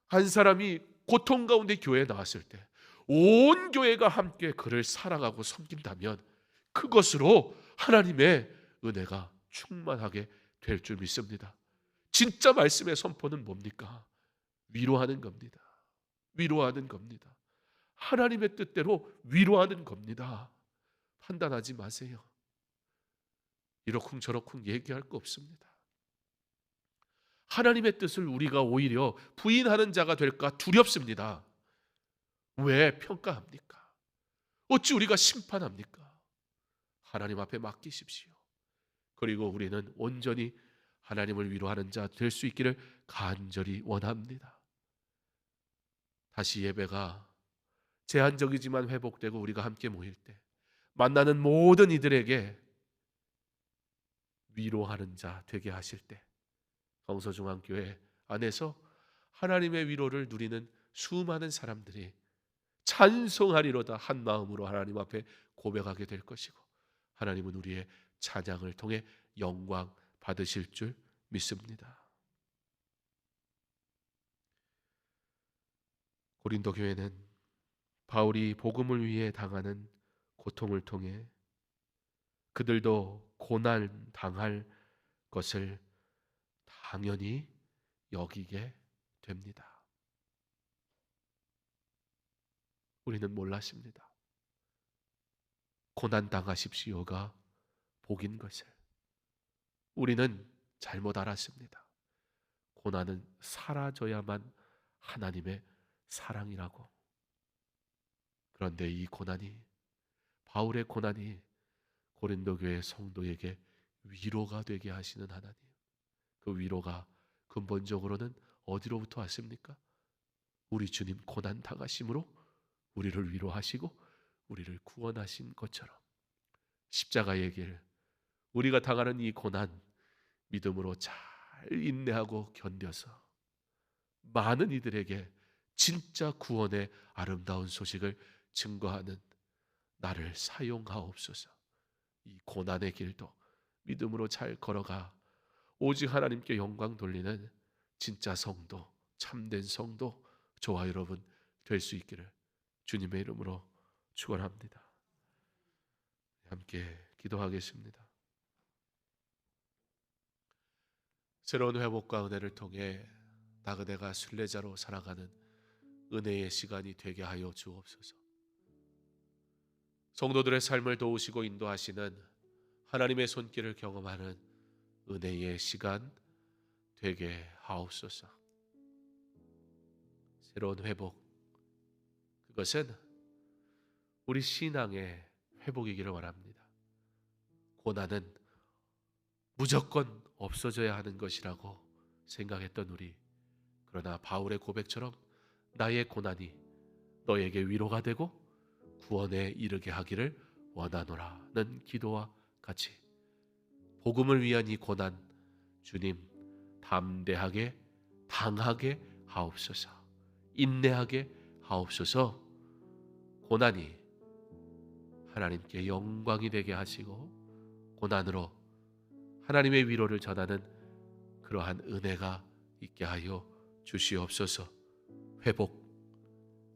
Speaker 1: 한 사람이 고통 가운데 교회에 나왔을 때 온 교회가 함께 그를 사랑하고 섬긴다면 그것으로 하나님의 은혜가 충만하게 될 줄 믿습니다. 진짜 말씀의 선포는 뭡니까? 위로하는 겁니다. 위로하는 겁니다. 하나님의 뜻대로 위로하는 겁니다. 판단하지 마세요. 이러쿵저러쿵 얘기할 거 없습니다. 하나님의 뜻을 우리가 오히려 부인하는 자가 될까 두렵습니다. 왜 평가합니까? 어찌 우리가 심판합니까? 하나님 앞에 맡기십시오. 그리고 우리는 온전히 하나님을 위로하는 자 될 수 있기를 간절히 원합니다. 다시 예배가 제한적이지만 회복되고 우리가 함께 모일 때 만나는 모든 이들에게 위로하는 자 되게 하실 때, 성서중앙교회 안에서 하나님의 위로를 누리는 수많은 사람들이 찬송하리로다 한 마음으로 하나님 앞에 고백하게 될 것이고, 하나님은 우리의 찬양을 통해 영광 받으실 줄 믿습니다. 고린도 교회는 바울이 복음을 위해 당하는 고통을 통해 그들도 고난 당할 것을 당연히 여기게 됩니다. 우리는 몰랐습니다. 고난 당하십시오가 복인 것을. 우리는 잘못 알았습니다. 고난은 사라져야만 하나님의 사랑이라고. 그런데 이 고난이, 바울의 고난이 고린도 교회 성도에게 위로가 되게 하시는 하나님. 그 위로가 근본적으로는 어디로부터 왔습니까? 우리 주님 고난 당하심으로 우리를 위로하시고 우리를 구원하신 것처럼 십자가의 길, 우리가 당하는 이 고난 믿음으로 잘 인내하고 견뎌서 많은 이들에게 진짜 구원의 아름다운 소식을 증거하는 나를 사용하옵소서. 이 고난의 길도 믿음으로 잘 걸어가 오직 하나님께 영광 돌리는 진짜 성도, 참된 성도, 저와 여러분 될 수 있기를 주님의 이름으로 축원합니다. 함께 기도하겠습니다. 새로운 회복과 은혜를 통해 나그네가 순례자로 살아가는 은혜의 시간이 되게 하여 주옵소서. 성도들의 삶을 도우시고 인도하시는 하나님의 손길을 경험하는 은혜의 시간 되게 하옵소서. 새로운 회복, 그것은 우리 신앙의 회복이기를 원합니다. 고난은 무조건 없어져야 하는 것이라고 생각했던 우리, 그러나 바울의 고백처럼 나의 고난이 너에게 위로가 되고 구원에 이르게 하기를 원하노라는 기도와 같이 복음을 위한 이 고난 주님 담대하게 당하게 하옵소서. 인내하게 하옵소서. 고난이 하나님께 영광이 되게 하시고 고난으로 하나님의 위로를 전하는 그러한 은혜가 있게 하여 주시옵소서. 회복,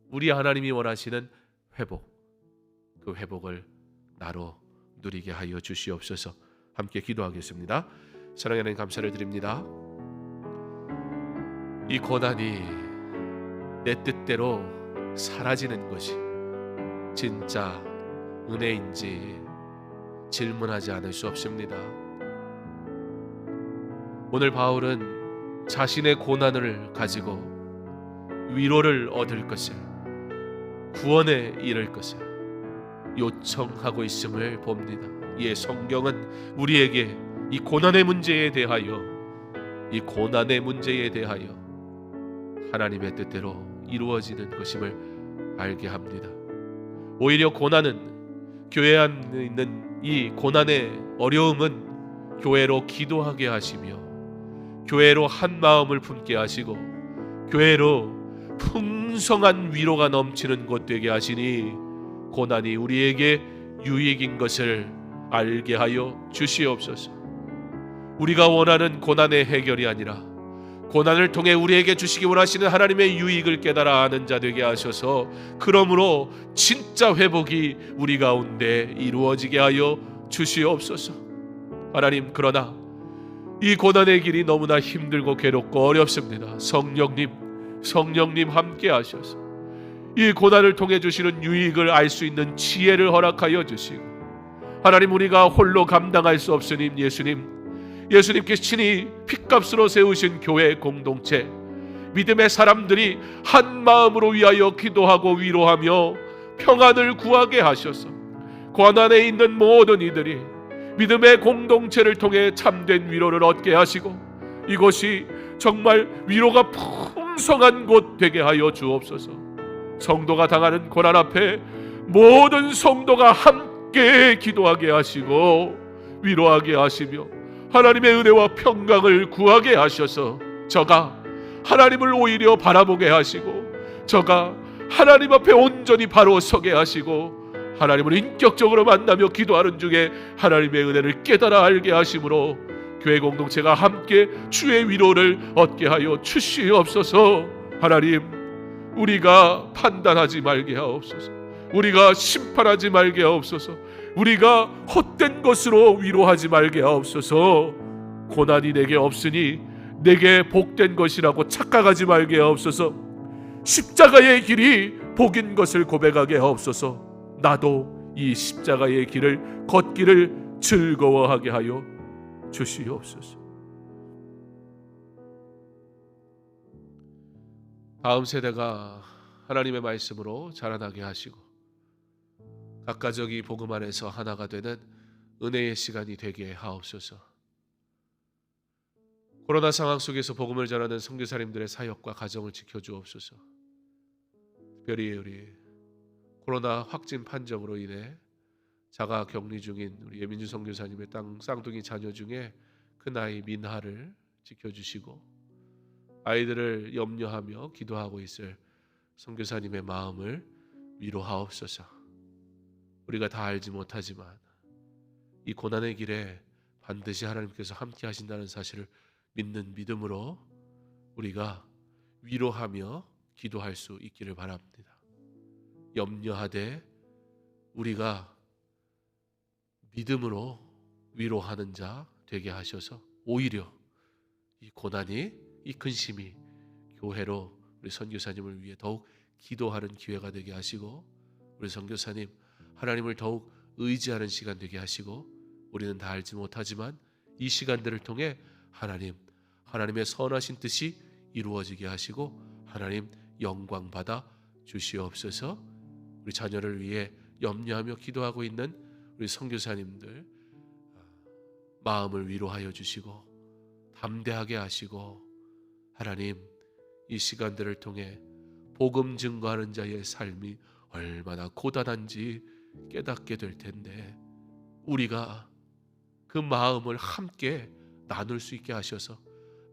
Speaker 1: 우리 하나님이 원하시는 회복, 그 회복을 나로 누리게 하여 주시옵소서. 함께 기도하겠습니다. 사랑하는 하나님, 감사를 드립니다. 이 고난이 내 뜻대로 사라지는 것이 진짜 은혜인지 질문하지 않을 수 없습니다. 오늘 바울은 자신의 고난을 가지고 위로를 얻을 것을, 구원에 이를 것을 요청하고 있음을 봅니다. 예, 성경은 우리에게 이 고난의 문제에 대하여 하나님의 뜻대로 이루어지는 것임을 알게 합니다. 오히려 고난은, 교회 안에 있는 이 고난의 어려움은 교회로 기도하게 하시며, 교회로 한 마음을 품게 하시고, 교회로 풍성한 위로가 넘치는 곳 되게 하시니 고난이 우리에게 유익인 것을 알게 하여 주시옵소서. 우리가 원하는 고난의 해결이 아니라 고난을 통해 우리에게 주시기 원하시는 하나님의 유익을 깨달아 아는 자 되게 하셔서, 그러므로 진짜 회복이 우리 가운데 이루어지게 하여 주시옵소서. 하나님, 그러나 이 고난의 길이 너무나 힘들고 괴롭고 어렵습니다. 성령님 함께 하셔서 이 고난을 통해 주시는 유익을 알 수 있는 지혜를 허락하여 주시고, 하나님, 우리가 홀로 감당할 수 없으니 예수님께서 친히 핏값으로 세우신 교회 공동체, 믿음의 사람들이 한 마음으로 위하여 기도하고 위로하며 평안을 구하게 하셔서 고난에 있는 모든 이들이 믿음의 공동체를 통해 참된 위로를 얻게 하시고, 이곳이 정말 위로가 풍성한 곳 되게 하여 주옵소서. 성도가 당하는 고난 앞에 모든 성도가 함께 기도하게 하시고 위로하게 하시며 하나님의 은혜와 평강을 구하게 하셔서, 저가 하나님을 오히려 바라보게 하시고, 저가 하나님 앞에 온전히 바로 서게 하시고, 하나님을 인격적으로 만나며 기도하는 중에 하나님의 은혜를 깨달아 알게 하심으로 교회 공동체가 함께 주의 위로를 얻게 하여 주시옵소서. 하나님, 우리가 판단하지 말게 하옵소서. 우리가 심판하지 말게 하옵소서. 우리가 헛된 것으로 위로하지 말게 하옵소서. 고난이 내게 없으니 내게 복된 것이라고 착각하지 말게 하옵소서. 십자가의 길이 복인 것을 고백하게 하옵소서. 나도 이 십자가의 길을 걷기를 즐거워하게 하여 주시옵소서. 다음 세대가 하나님의 말씀으로 자라나게 하시고 각 가족이 복음 안에서 하나가 되는 은혜의 시간이 되게 하옵소서. 코로나 상황 속에서 복음을 전하는 선교사님들의 사역과 가정을 지켜주옵소서. 특별히 우리 코로나 확진 판정으로 인해 자가 격리 중인 우리 예민주 선교사님의 쌍둥이 자녀 중에 큰 아이 민하를 지켜주시고, 아이들을 염려하며 기도하고 있을 선교사님의 마음을 위로하옵소서. 우리가 다 알지 못하지만 이 고난의 길에 반드시 하나님께서 함께 하신다는 사실을 믿는 믿음으로 우리가 위로하며 기도할 수 있기를 바랍니다. 염려하되 우리가 믿음으로 위로하는 자 되게 하셔서, 오히려 이 고난이, 이 근심이 교회로 우리 선교사님을 위해 더욱 기도하는 기회가 되게 하시고, 우리 선교사님 하나님을 더욱 의지하는 시간 되게 하시고, 우리는 다 알지 못하지만 이 시간들을 통해 하나님의 선하신 뜻이 이루어지게 하시고 하나님 영광 받아 주시옵소서. 우리 자녀를 위해 염려하며 기도하고 있는 우리 선교사님들 마음을 위로하여 주시고 담대하게 하시고, 하나님 이 시간들을 통해 복음 증거하는 자의 삶이 얼마나 고단한지 깨닫게 될 텐데, 우리가 그 마음을 함께 나눌 수 있게 하셔서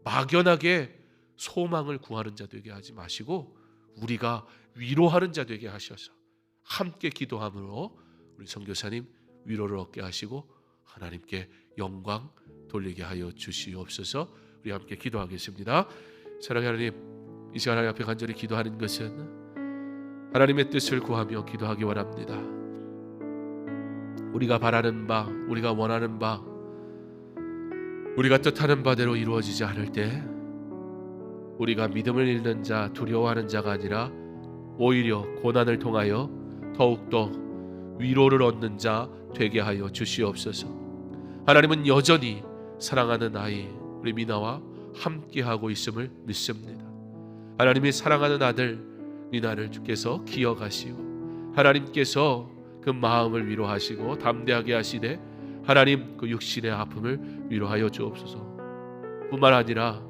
Speaker 1: 막연하게 소망을 구하는 자 되게 하지 마시고 우리가 위로하는 자 되게 하셔서 함께 기도함으로 우리 선교사님 위로를 얻게 하시고 하나님께 영광 돌리게 하여 주시옵소서. 우리 함께 기도하겠습니다. 사랑하는 하나님, 이 시간 하나님 앞에 간절히 기도하는 것은 하나님의 뜻을 구하며 기도하기 원합니다. 우리가 바라는 바, 우리가 원하는 바, 우리가 뜻하는 바대로 이루어지지 않을 때 우리가 믿음을 잃는 자, 두려워하는 자가 아니라 오히려 고난을 통하여 더욱더 위로를 얻는 자 되게 하여 주시옵소서. 하나님은 여전히 사랑하는 아이 우리 미나와 함께하고 있음을 믿습니다. 하나님이 사랑하는 아들 미나를 주께서 기억하시고 하나님께서 그 마음을 위로하시고 담대하게 하시되 하나님 그 육신의 아픔을 위로하여 주옵소서. 뿐만 아니라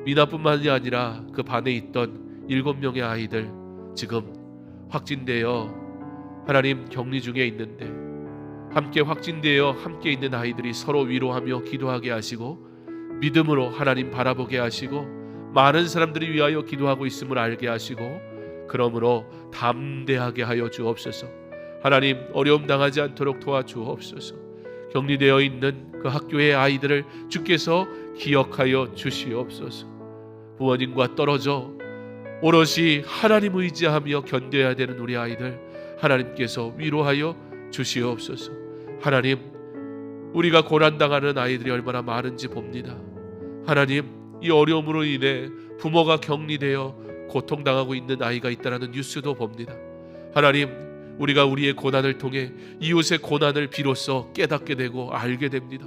Speaker 1: 미나뿐만이 아니라 그 반에 있던 7명의 아이들 지금 확진되어 하나님 격리 중에 있는데 함께 확진되어 함께 있는 아이들이 서로 위로하며 기도하게 하시고 믿음으로 하나님 바라보게 하시고 많은 사람들이 위하여 기도하고 있음을 알게 하시고 그러므로 담대하게 하여 주옵소서. 하나님 어려움 당하지 않도록 도와주옵소서. 격리되어 있는 그 학교의 아이들을 주께서 기억하여 주시옵소서. 부모님과 떨어져 오롯이 하나님 의지하며 견뎌야 되는 우리 아이들 하나님께서 위로하여 주시옵소서. 하나님 우리가 고난당하는 아이들이 얼마나 많은지 봅니다. 하나님 이 어려움으로 인해 부모가 격리되어 고통당하고 있는 아이가 있다는 뉴스도 봅니다. 하나님 우리가 우리의 고난을 통해 이웃의 고난을 비로소 깨닫게 되고 알게 됩니다.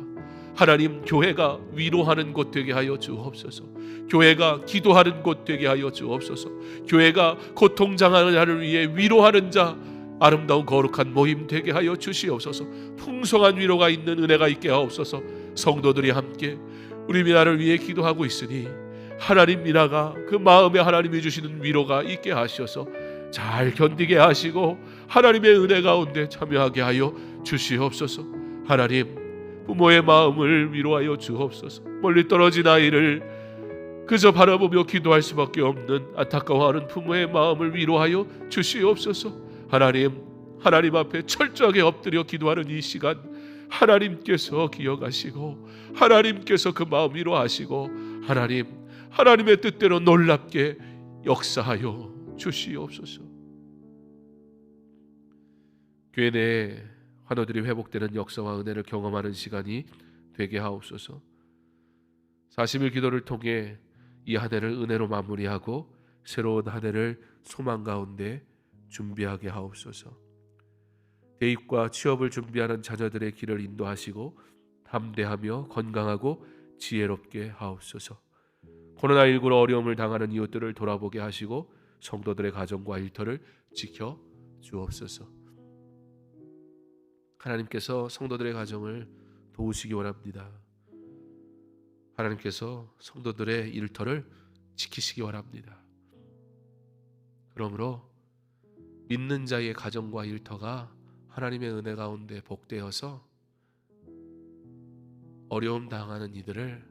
Speaker 1: 하나님 교회가 위로하는 곳 되게 하여 주옵소서. 교회가 기도하는 곳 되게 하여 주옵소서. 교회가 고통당하는 자를 위해 위로하는 자 아름다운 거룩한 모임 되게 하여 주시옵소서. 풍성한 위로가 있는 은혜가 있게 하옵소서. 성도들이 함께 우리 미나를 위해 기도하고 있으니 하나님 미나가 그 마음에 하나님이 주시는 위로가 있게 하셔서 잘 견디게 하시고 하나님의 은혜 가운데 참여하게 하여 주시옵소서. 하나님 부모의 마음을 위로하여 주옵소서. 멀리 떨어진 아이를 그저 바라보며 기도할 수밖에 없는 안타까워하는 부모의 마음을 위로하여 주시옵소서. 하나님 앞에 철저하게 엎드려 기도하는 이 시간 하나님께서 기억하시고 하나님께서 그 마음 위로하시고 하나님의 뜻대로 놀랍게 역사하여 주시옵소서. 교회 내에 환우들이 회복되는 역사와 은혜를 경험하는 시간이 되게 하옵소서. 40일 기도를 통해 이 한 해를 은혜로 마무리하고 새로운 한 해를 소망 가운데 준비하게 하옵소서. 대입과 취업을 준비하는 자녀들의 길을 인도하시고 담대하며 건강하고 지혜롭게 하옵소서. 코로나19로 어려움을 당하는 이웃들을 돌아보게 하시고 성도들의 가정과 일터를 지켜 주옵소서. 하나님께서 성도들의 가정을 도우시기 원합니다. 하나님께서 성도들의 일터를 지키시기 원합니다. 그러므로 믿는 자의 가정과 일터가 하나님의 은혜 가운데 복되어서 어려움 당하는 이들을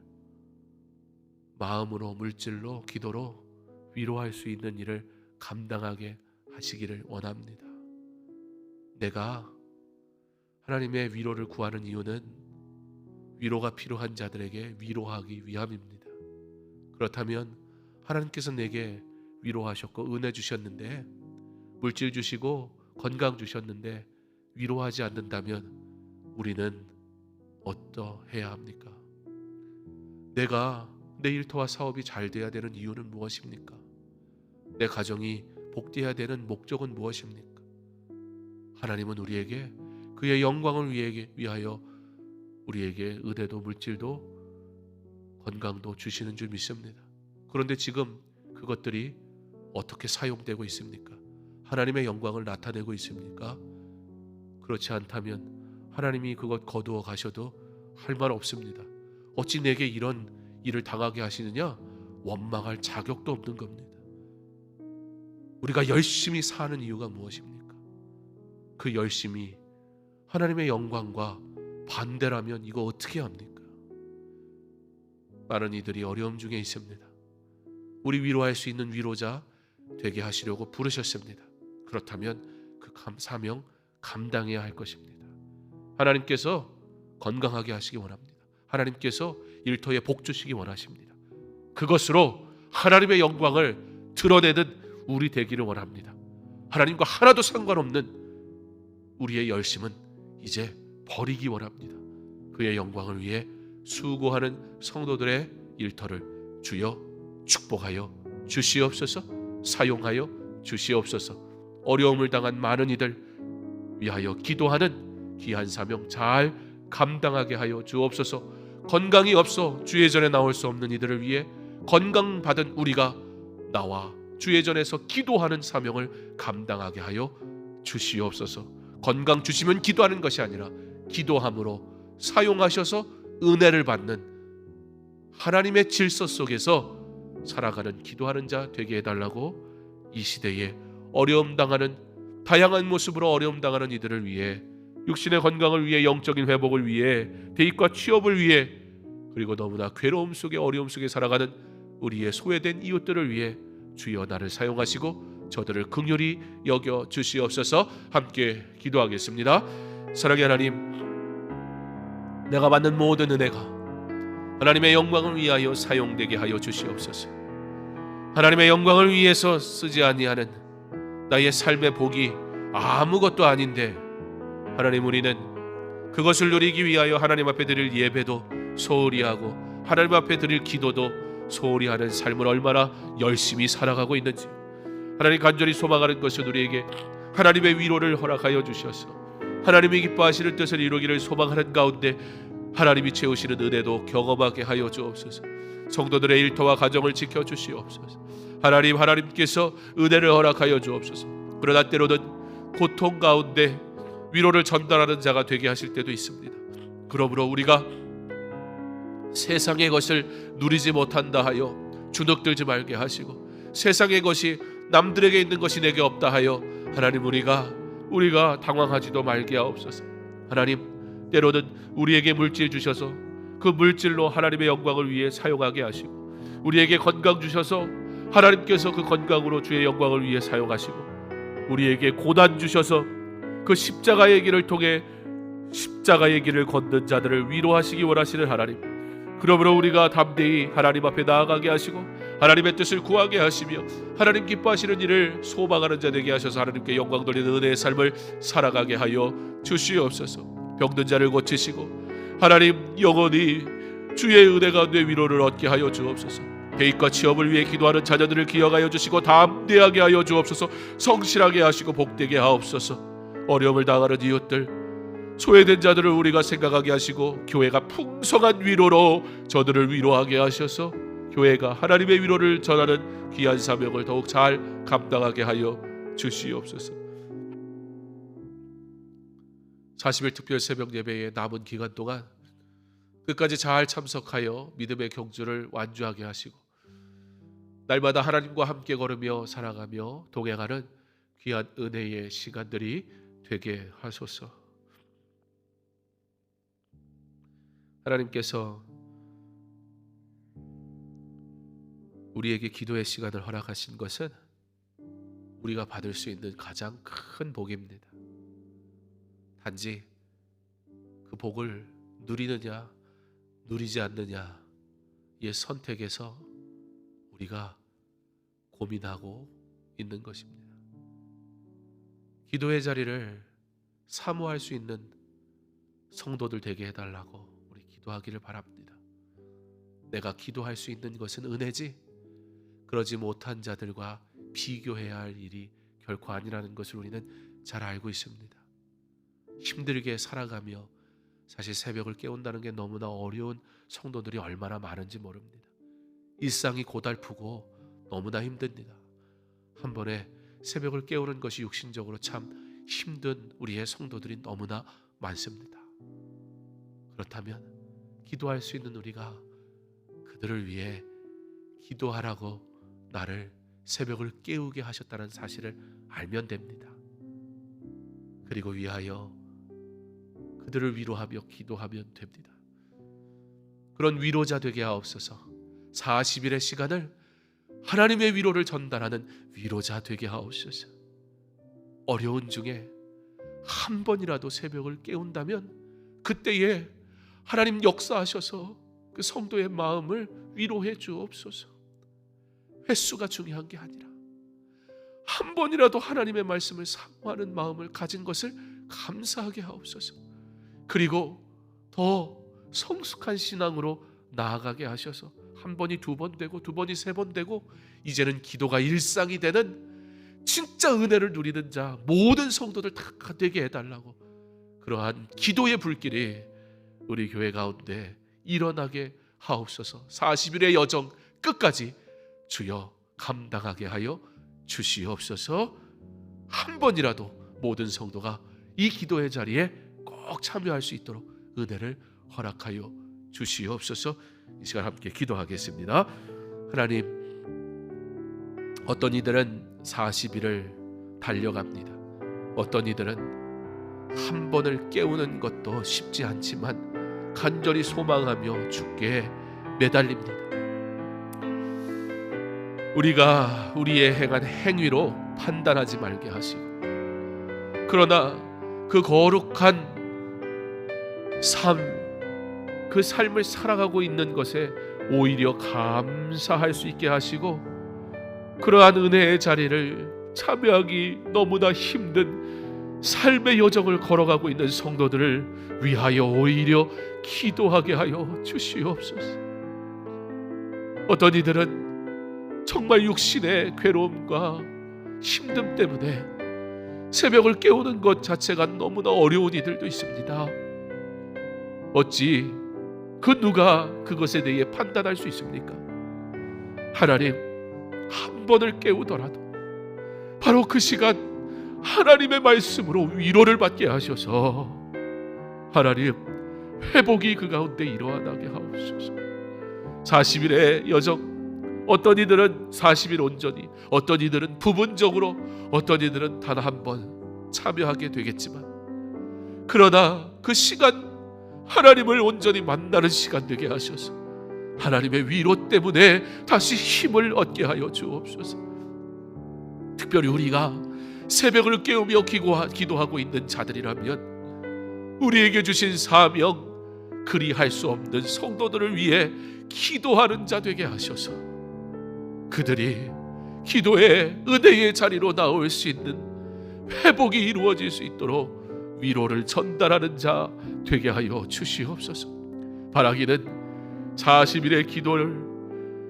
Speaker 1: 마음으로 물질로 기도로 위로할 수 있는 일을 감당하게 하시기를 원합니다. 내가 하나님의 위로를 구하는 이유는 위로가 필요한 자들에게 위로하기 위함입니다. 그렇다면 하나님께서 내게 위로하셨고 은혜 주셨는데 물질 주시고 건강 주셨는데 위로하지 않는다면 우리는 어떠해야 합니까? 내가 내 일터와 사업이 잘 돼야 되는 이유는 무엇입니까? 내 가정이 복되어야 되는 목적은 무엇입니까? 하나님은 우리에게 그의 영광을 위하여 우리에게 은혜도 물질도 건강도 주시는 줄 믿습니다. 그런데 지금 그것들이 어떻게 사용되고 있습니까? 하나님의 영광을 나타내고 있습니까? 그렇지 않다면 하나님이 그것 거두어 가셔도 할 말 없습니다. 어찌 내게 이런 일을 당하게 하시느냐? 원망할 자격도 없는 겁니다. 우리가 열심히 사는 이유가 무엇입니까? 그 열심이 하나님의 영광과 반대라면 이거 어떻게 합니까? 많은 이들이 어려움 중에 있습니다. 우리 위로할 수 있는 위로자 되게 하시려고 부르셨습니다. 그렇다면 그 사명 감당해야 할 것입니다. 하나님께서 건강하게 하시기 원합니다. 하나님께서 일터에 복 주시기 원하십니다. 그것으로 하나님의 영광을 드러내는 우리 되기를 원합니다. 하나님과 하나도 상관없는 우리의 열심은 이제 버리기 원합니다. 그의 영광을 위해 수고하는 성도들의 일터를 주여 축복하여 주시옵소서. 사용하여 주시옵소서. 어려움을 당한 많은 이들 위하여 기도하는 귀한 사명 잘 감당하게 하여 주옵소서. 건강이 없어 주의 전에 나올 수 없는 이들을 위해 건강받은 우리가 나와 주의 전에서 기도하는 사명을 감당하게 하여 주시옵소서. 건강 주시면 기도하는 것이 아니라 기도함으로 사용하셔서 은혜를 받는 하나님의 질서 속에서 살아가는 기도하는 자 되게 해달라고 이 시대에 어려움 당하는 다양한 모습으로 어려움 당하는 이들을 위해 육신의 건강을 위해 영적인 회복을 위해 대입과 취업을 위해 그리고 너무나 괴로움 속에 어려움 속에 살아가는 우리의 소외된 이웃들을 위해 주여 나를 사용하시고 저들을 긍휼히 여겨 주시옵소서. 함께 기도하겠습니다. 사랑의 하나님, 내가 받는 모든 은혜가 하나님의 영광을 위하여 사용되게 하여 주시옵소서. 하나님의 영광을 위해서 쓰지 아니하는 나의 삶의 복이 아무것도 아닌데 하나님, 우리는 그것을 누리기 위하여 하나님 앞에 드릴 예배도 소홀히 하고 하나님 앞에 드릴 기도도 소홀히 하는 삶을 얼마나 열심히 살아가고 있는지 하나님 간절히 소망하는 것은 우리에게 하나님의 위로를 허락하여 주셔서 하나님이 기뻐하시는 뜻을 이루기를 소망하는 가운데 하나님이 채우시는 은혜도 경험하게 하여 주옵소서. 성도들의 일터와 가정을 지켜주시옵소서. 하나님께서 은혜를 허락하여 주옵소서. 그러나 때로는 고통 가운데 위로를 전달하는 자가 되게 하실 때도 있습니다. 그러므로 우리가 세상의 것을 누리지 못한다 하여 주눅들지 말게 하시고 세상의 것이 남들에게 있는 것이 내게 없다 하여 하나님 우리가 당황하지도 말게 하옵소서. 하나님, 때로는 우리에게 물질 주셔서 그 물질로 하나님의 영광을 위해 사용하게 하시고 우리에게 건강 주셔서 하나님께서 그 건강으로 주의 영광을 위해 사용하시고 우리에게 고난 주셔서 그 십자가의 길을 통해 십자가의 길을 걷는 자들을 위로하시기 원하시는 하나님, 그러므로 우리가 담대히 하나님 앞에 나아가게 하시고 하나님의 뜻을 구하게 하시며 하나님 기뻐하시는 일을 소망하는 자 되게 하셔서 하나님께 영광 돌리는 은혜의 삶을 살아가게 하여 주시옵소서. 병든 자를 고치시고 하나님 영원히 주의 은혜 가운데 위로를 얻게 하여 주옵소서. 대입과 취업을 위해 기도하는 자녀들을 기억하여 주시고 담대하게 하여 주옵소서. 성실하게 하시고 복되게 하옵소서. 어려움을 당하는 이웃들, 소외된 자들을 우리가 생각하게 하시고 교회가 풍성한 위로로 저들을 위로하게 하셔서 교회가 하나님의 위로를 전하는 귀한 사명을 더욱 잘 감당하게 하여 주시옵소서. 40일 특별 새벽 예배의 남은 기간 동안 끝까지 잘 참석하여 믿음의 경주를 완주하게 하시고 날마다 하나님과 함께 걸으며 살아가며 동행하는 귀한 은혜의 시간들이 되게 하소서. 하나님께서 우리에게 기도의 시간을 허락하신 것은 우리가 받을 수 있는 가장 큰 복입니다. 단지 그 복을 누리느냐 누리지 않느냐의 선택에서 우리가 고민하고 있는 것입니다. 기도의 자리를 사모할 수 있는 성도들 되게 해달라고 우리 기도하기를 바랍니다. 내가 기도할 수 있는 것은 은혜지 그러지 못한 자들과 비교해야 할 일이 결코 아니라는 것을 우리는 잘 알고 있습니다. 힘들게 살아가며 사실 새벽을 깨운다는 게 너무나 어려운 성도들이 얼마나 많은지 모릅니다. 일상이 고달프고 너무나 힘듭니다. 한 번에 새벽을 깨우는 것이 육신적으로 참 힘든 우리의 성도들이 너무나 많습니다. 그렇다면 기도할 수 있는 우리가 그들을 위해 기도하라고 나를 새벽을 깨우게 하셨다는 사실을 알면 됩니다. 그리고 위하여 그들을 위로하며 기도하면 됩니다. 그런 위로자 되게 하옵소서. 40일의 시간을 하나님의 위로를 전달하는 위로자 되게 하옵소서. 어려운 중에 한 번이라도 새벽을 깨운다면 그때에 하나님 역사하셔서 그 성도의 마음을 위로해 주옵소서. 횟수가 중요한 게 아니라 한 번이라도 하나님의 말씀을 사모하는 마음을 가진 것을 감사하게 하옵소서. 그리고 더 성숙한 신앙으로 나아가게 하셔서 한 번이 두 번 되고 두 번이 세 번 되고 이제는 기도가 일상이 되는 진짜 은혜를 누리는 자 모든 성도들 다 되게 해달라고, 그러한 기도의 불길이 우리 교회 가운데 일어나게 하옵소서. 40일의 여정 끝까지 주여 감당하게 하여 주시옵소서. 한 번이라도 모든 성도가 이 기도의 자리에 꼭 참여할 수 있도록 은혜를 허락하여 주시옵소서. 이 시간 함께 기도하겠습니다. 하나님, 어떤 이들은 40일을 달려갑니다. 어떤 이들은 한 번을 깨우는 것도 쉽지 않지만 간절히 소망하며 주께 매달립니다. 우리가 우리의 행한 행위로 판단하지 말게 하시고, 그러나 그 거룩한 삶, 그 삶을 살아가고 있는 것에 오히려 감사할 수 있게 하시고, 그러한 은혜의 자리를 참여하기 너무나 힘든 삶의 여정을 걸어가고 있는 성도들을 위하여 오히려 기도하게 하여 주시옵소서. 어떤 이들은 정말 육신의 괴로움과 힘듦 때문에 새벽을 깨우는 것 자체가 너무나 어려운 이들도 있습니다. 어찌 그 누가 그것에 대해 판단할 수 있습니까? 하나님, 한 번을 깨우더라도 바로 그 시간 하나님의 말씀으로 위로를 받게 하셔서 하나님, 회복이 그 가운데 일어나게 하옵소서. 40일의 여정, 어떤 이들은 40일 온전히, 어떤 이들은 부분적으로, 어떤 이들은 단 한 번 참여하게 되겠지만, 그러나 그 시간 하나님을 온전히 만나는 시간 되게 하셔서 하나님의 위로 때문에 다시 힘을 얻게 하여 주옵소서. 특별히 우리가 새벽을 깨우며 기도하고 있는 자들이라면 우리에게 주신 사명, 그리할 수 없는 성도들을 위해 기도하는 자 되게 하셔서 그들이 기도의 은혜의 자리로 나올 수 있는 회복이 이루어질 수 있도록 위로를 전달하는 자 되게 하여 주시옵소서. 바라기는 40일의 기도를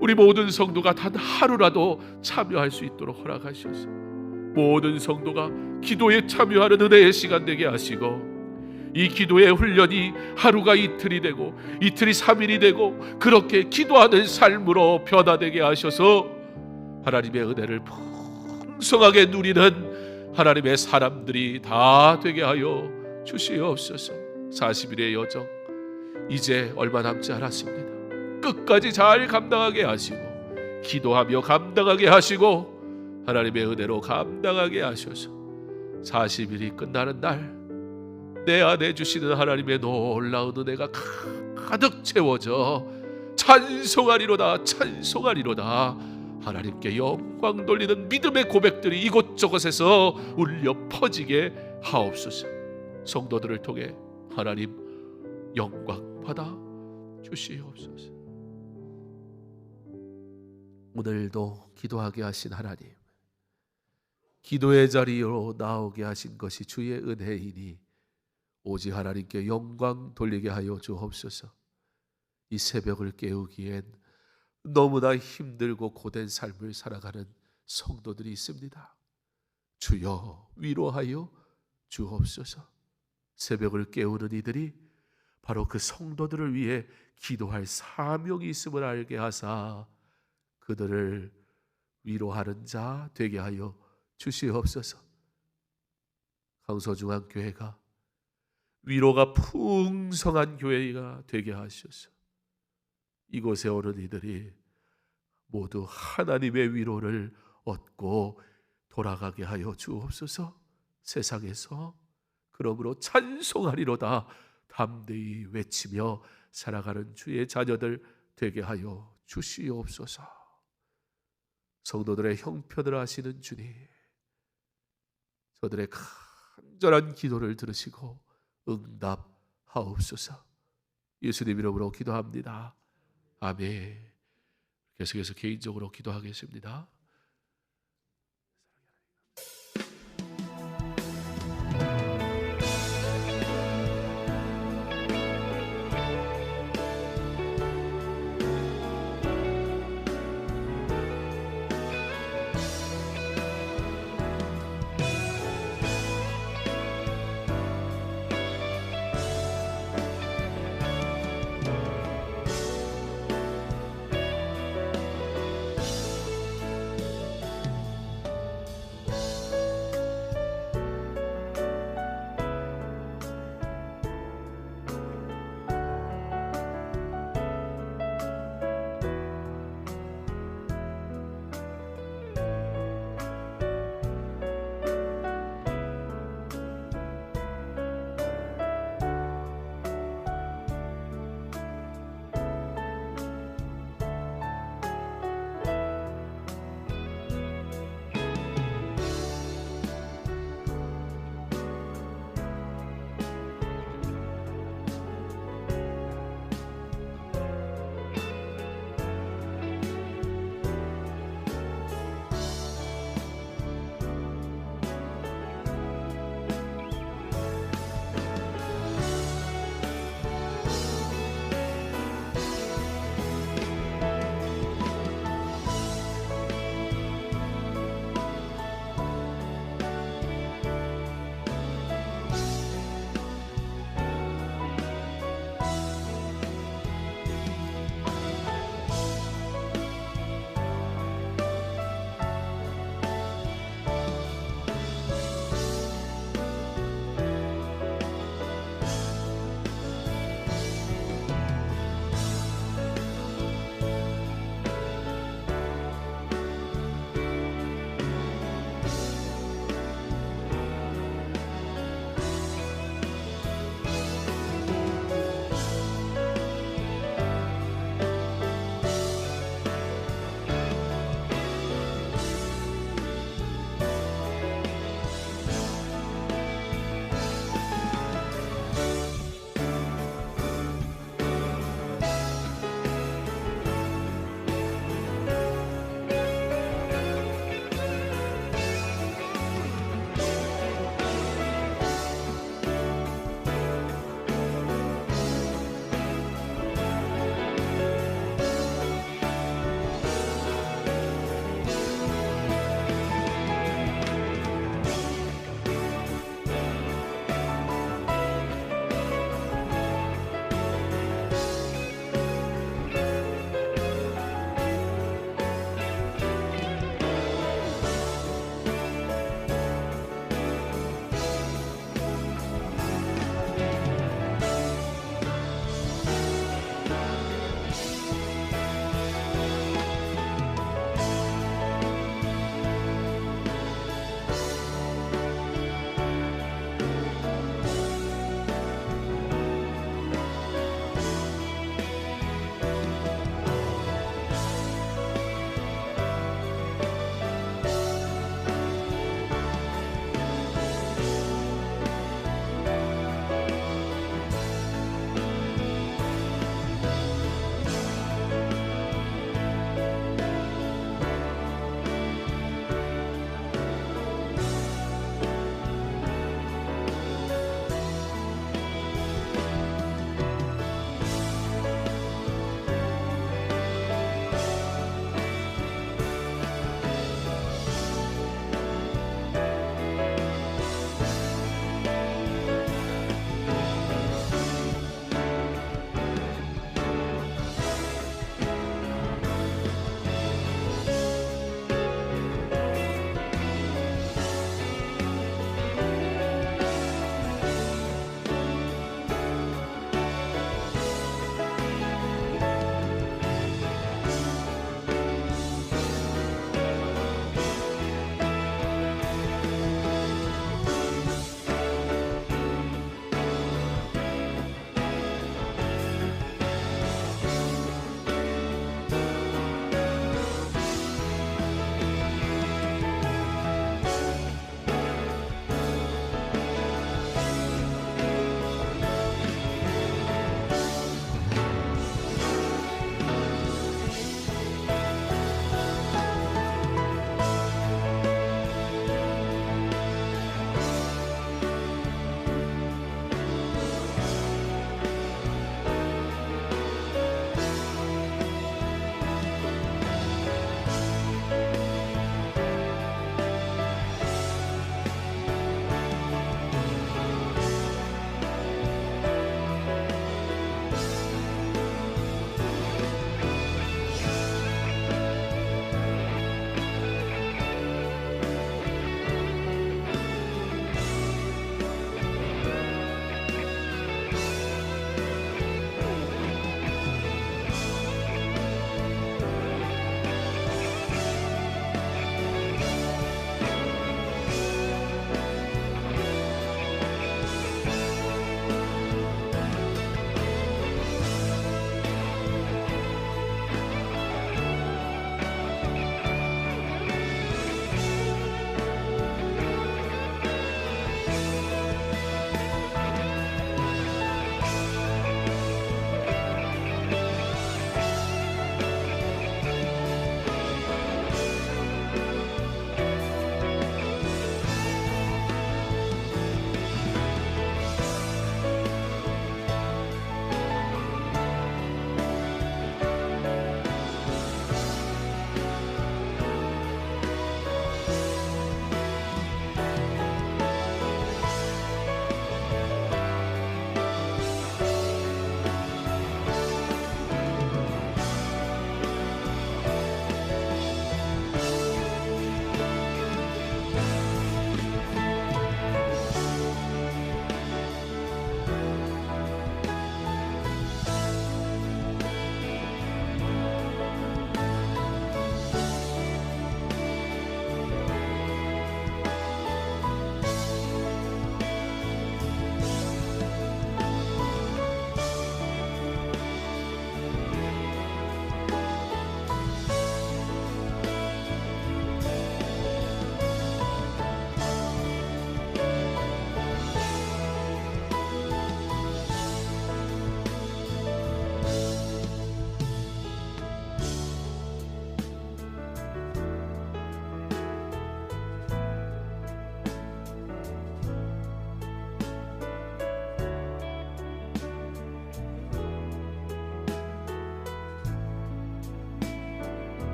Speaker 1: 우리 모든 성도가 단 하루라도 참여할 수 있도록 허락하셔서 모든 성도가 기도에 참여하는 은혜의 시간 되게 하시고, 이 기도의 훈련이 하루가 이틀이 되고 이틀이 3일이 되고 그렇게 기도하는 삶으로 변화되게 하셔서 하나님의 은혜를 풍성하게 누리는 하나님의 사람들이 다 되게 하여 주시옵소서. 40일의 여정 이제 얼마 남지 않았습니다. 끝까지 잘 감당하게 하시고, 기도하며 감당하게 하시고, 하나님의 은혜로 감당하게 하셔서 40일이 끝나는 날 내 안에 주시는 하나님의 놀라운 은혜가 가득 채워져 찬송하리로다, 찬송하리로다, 하나님께 영광 돌리는 믿음의 고백들이 이곳저곳에서 울려 퍼지게 하옵소서. 성도들을 통해 하나님 영광 받아 주시옵소서. 오늘도 기도하게 하신 하나님, 기도의 자리로 나오게 하신 것이 주의 은혜이니 오직 하나님께 영광 돌리게 하여 주옵소서. 이 새벽을 깨우기엔 너무나 힘들고 고된 삶을 살아가는 성도들이 있습니다. 주여 위로하여 주옵소서. 새벽을 깨우는 이들이 바로 그 성도들을 위해 기도할 사명이 있음을 알게 하사 그들을 위로하는 자 되게 하여 주시옵소서. 강서중앙교회가 위로가 풍성한 교회가 되게 하셔서 이곳에 오는 이들이 모두 하나님의 위로를 얻고 돌아가게 하여 주옵소서. 세상에서 그러므로 찬송하리로다 담대히 외치며 살아가는 주의 자녀들 되게 하여 주시옵소서. 성도들의 형편을 아시는 주님, 저들의 간절한 기도를 들으시고 응답하옵소서. 예수님 이름으로 기도합니다. 아멘. 계속해서 개인적으로 기도하겠습니다.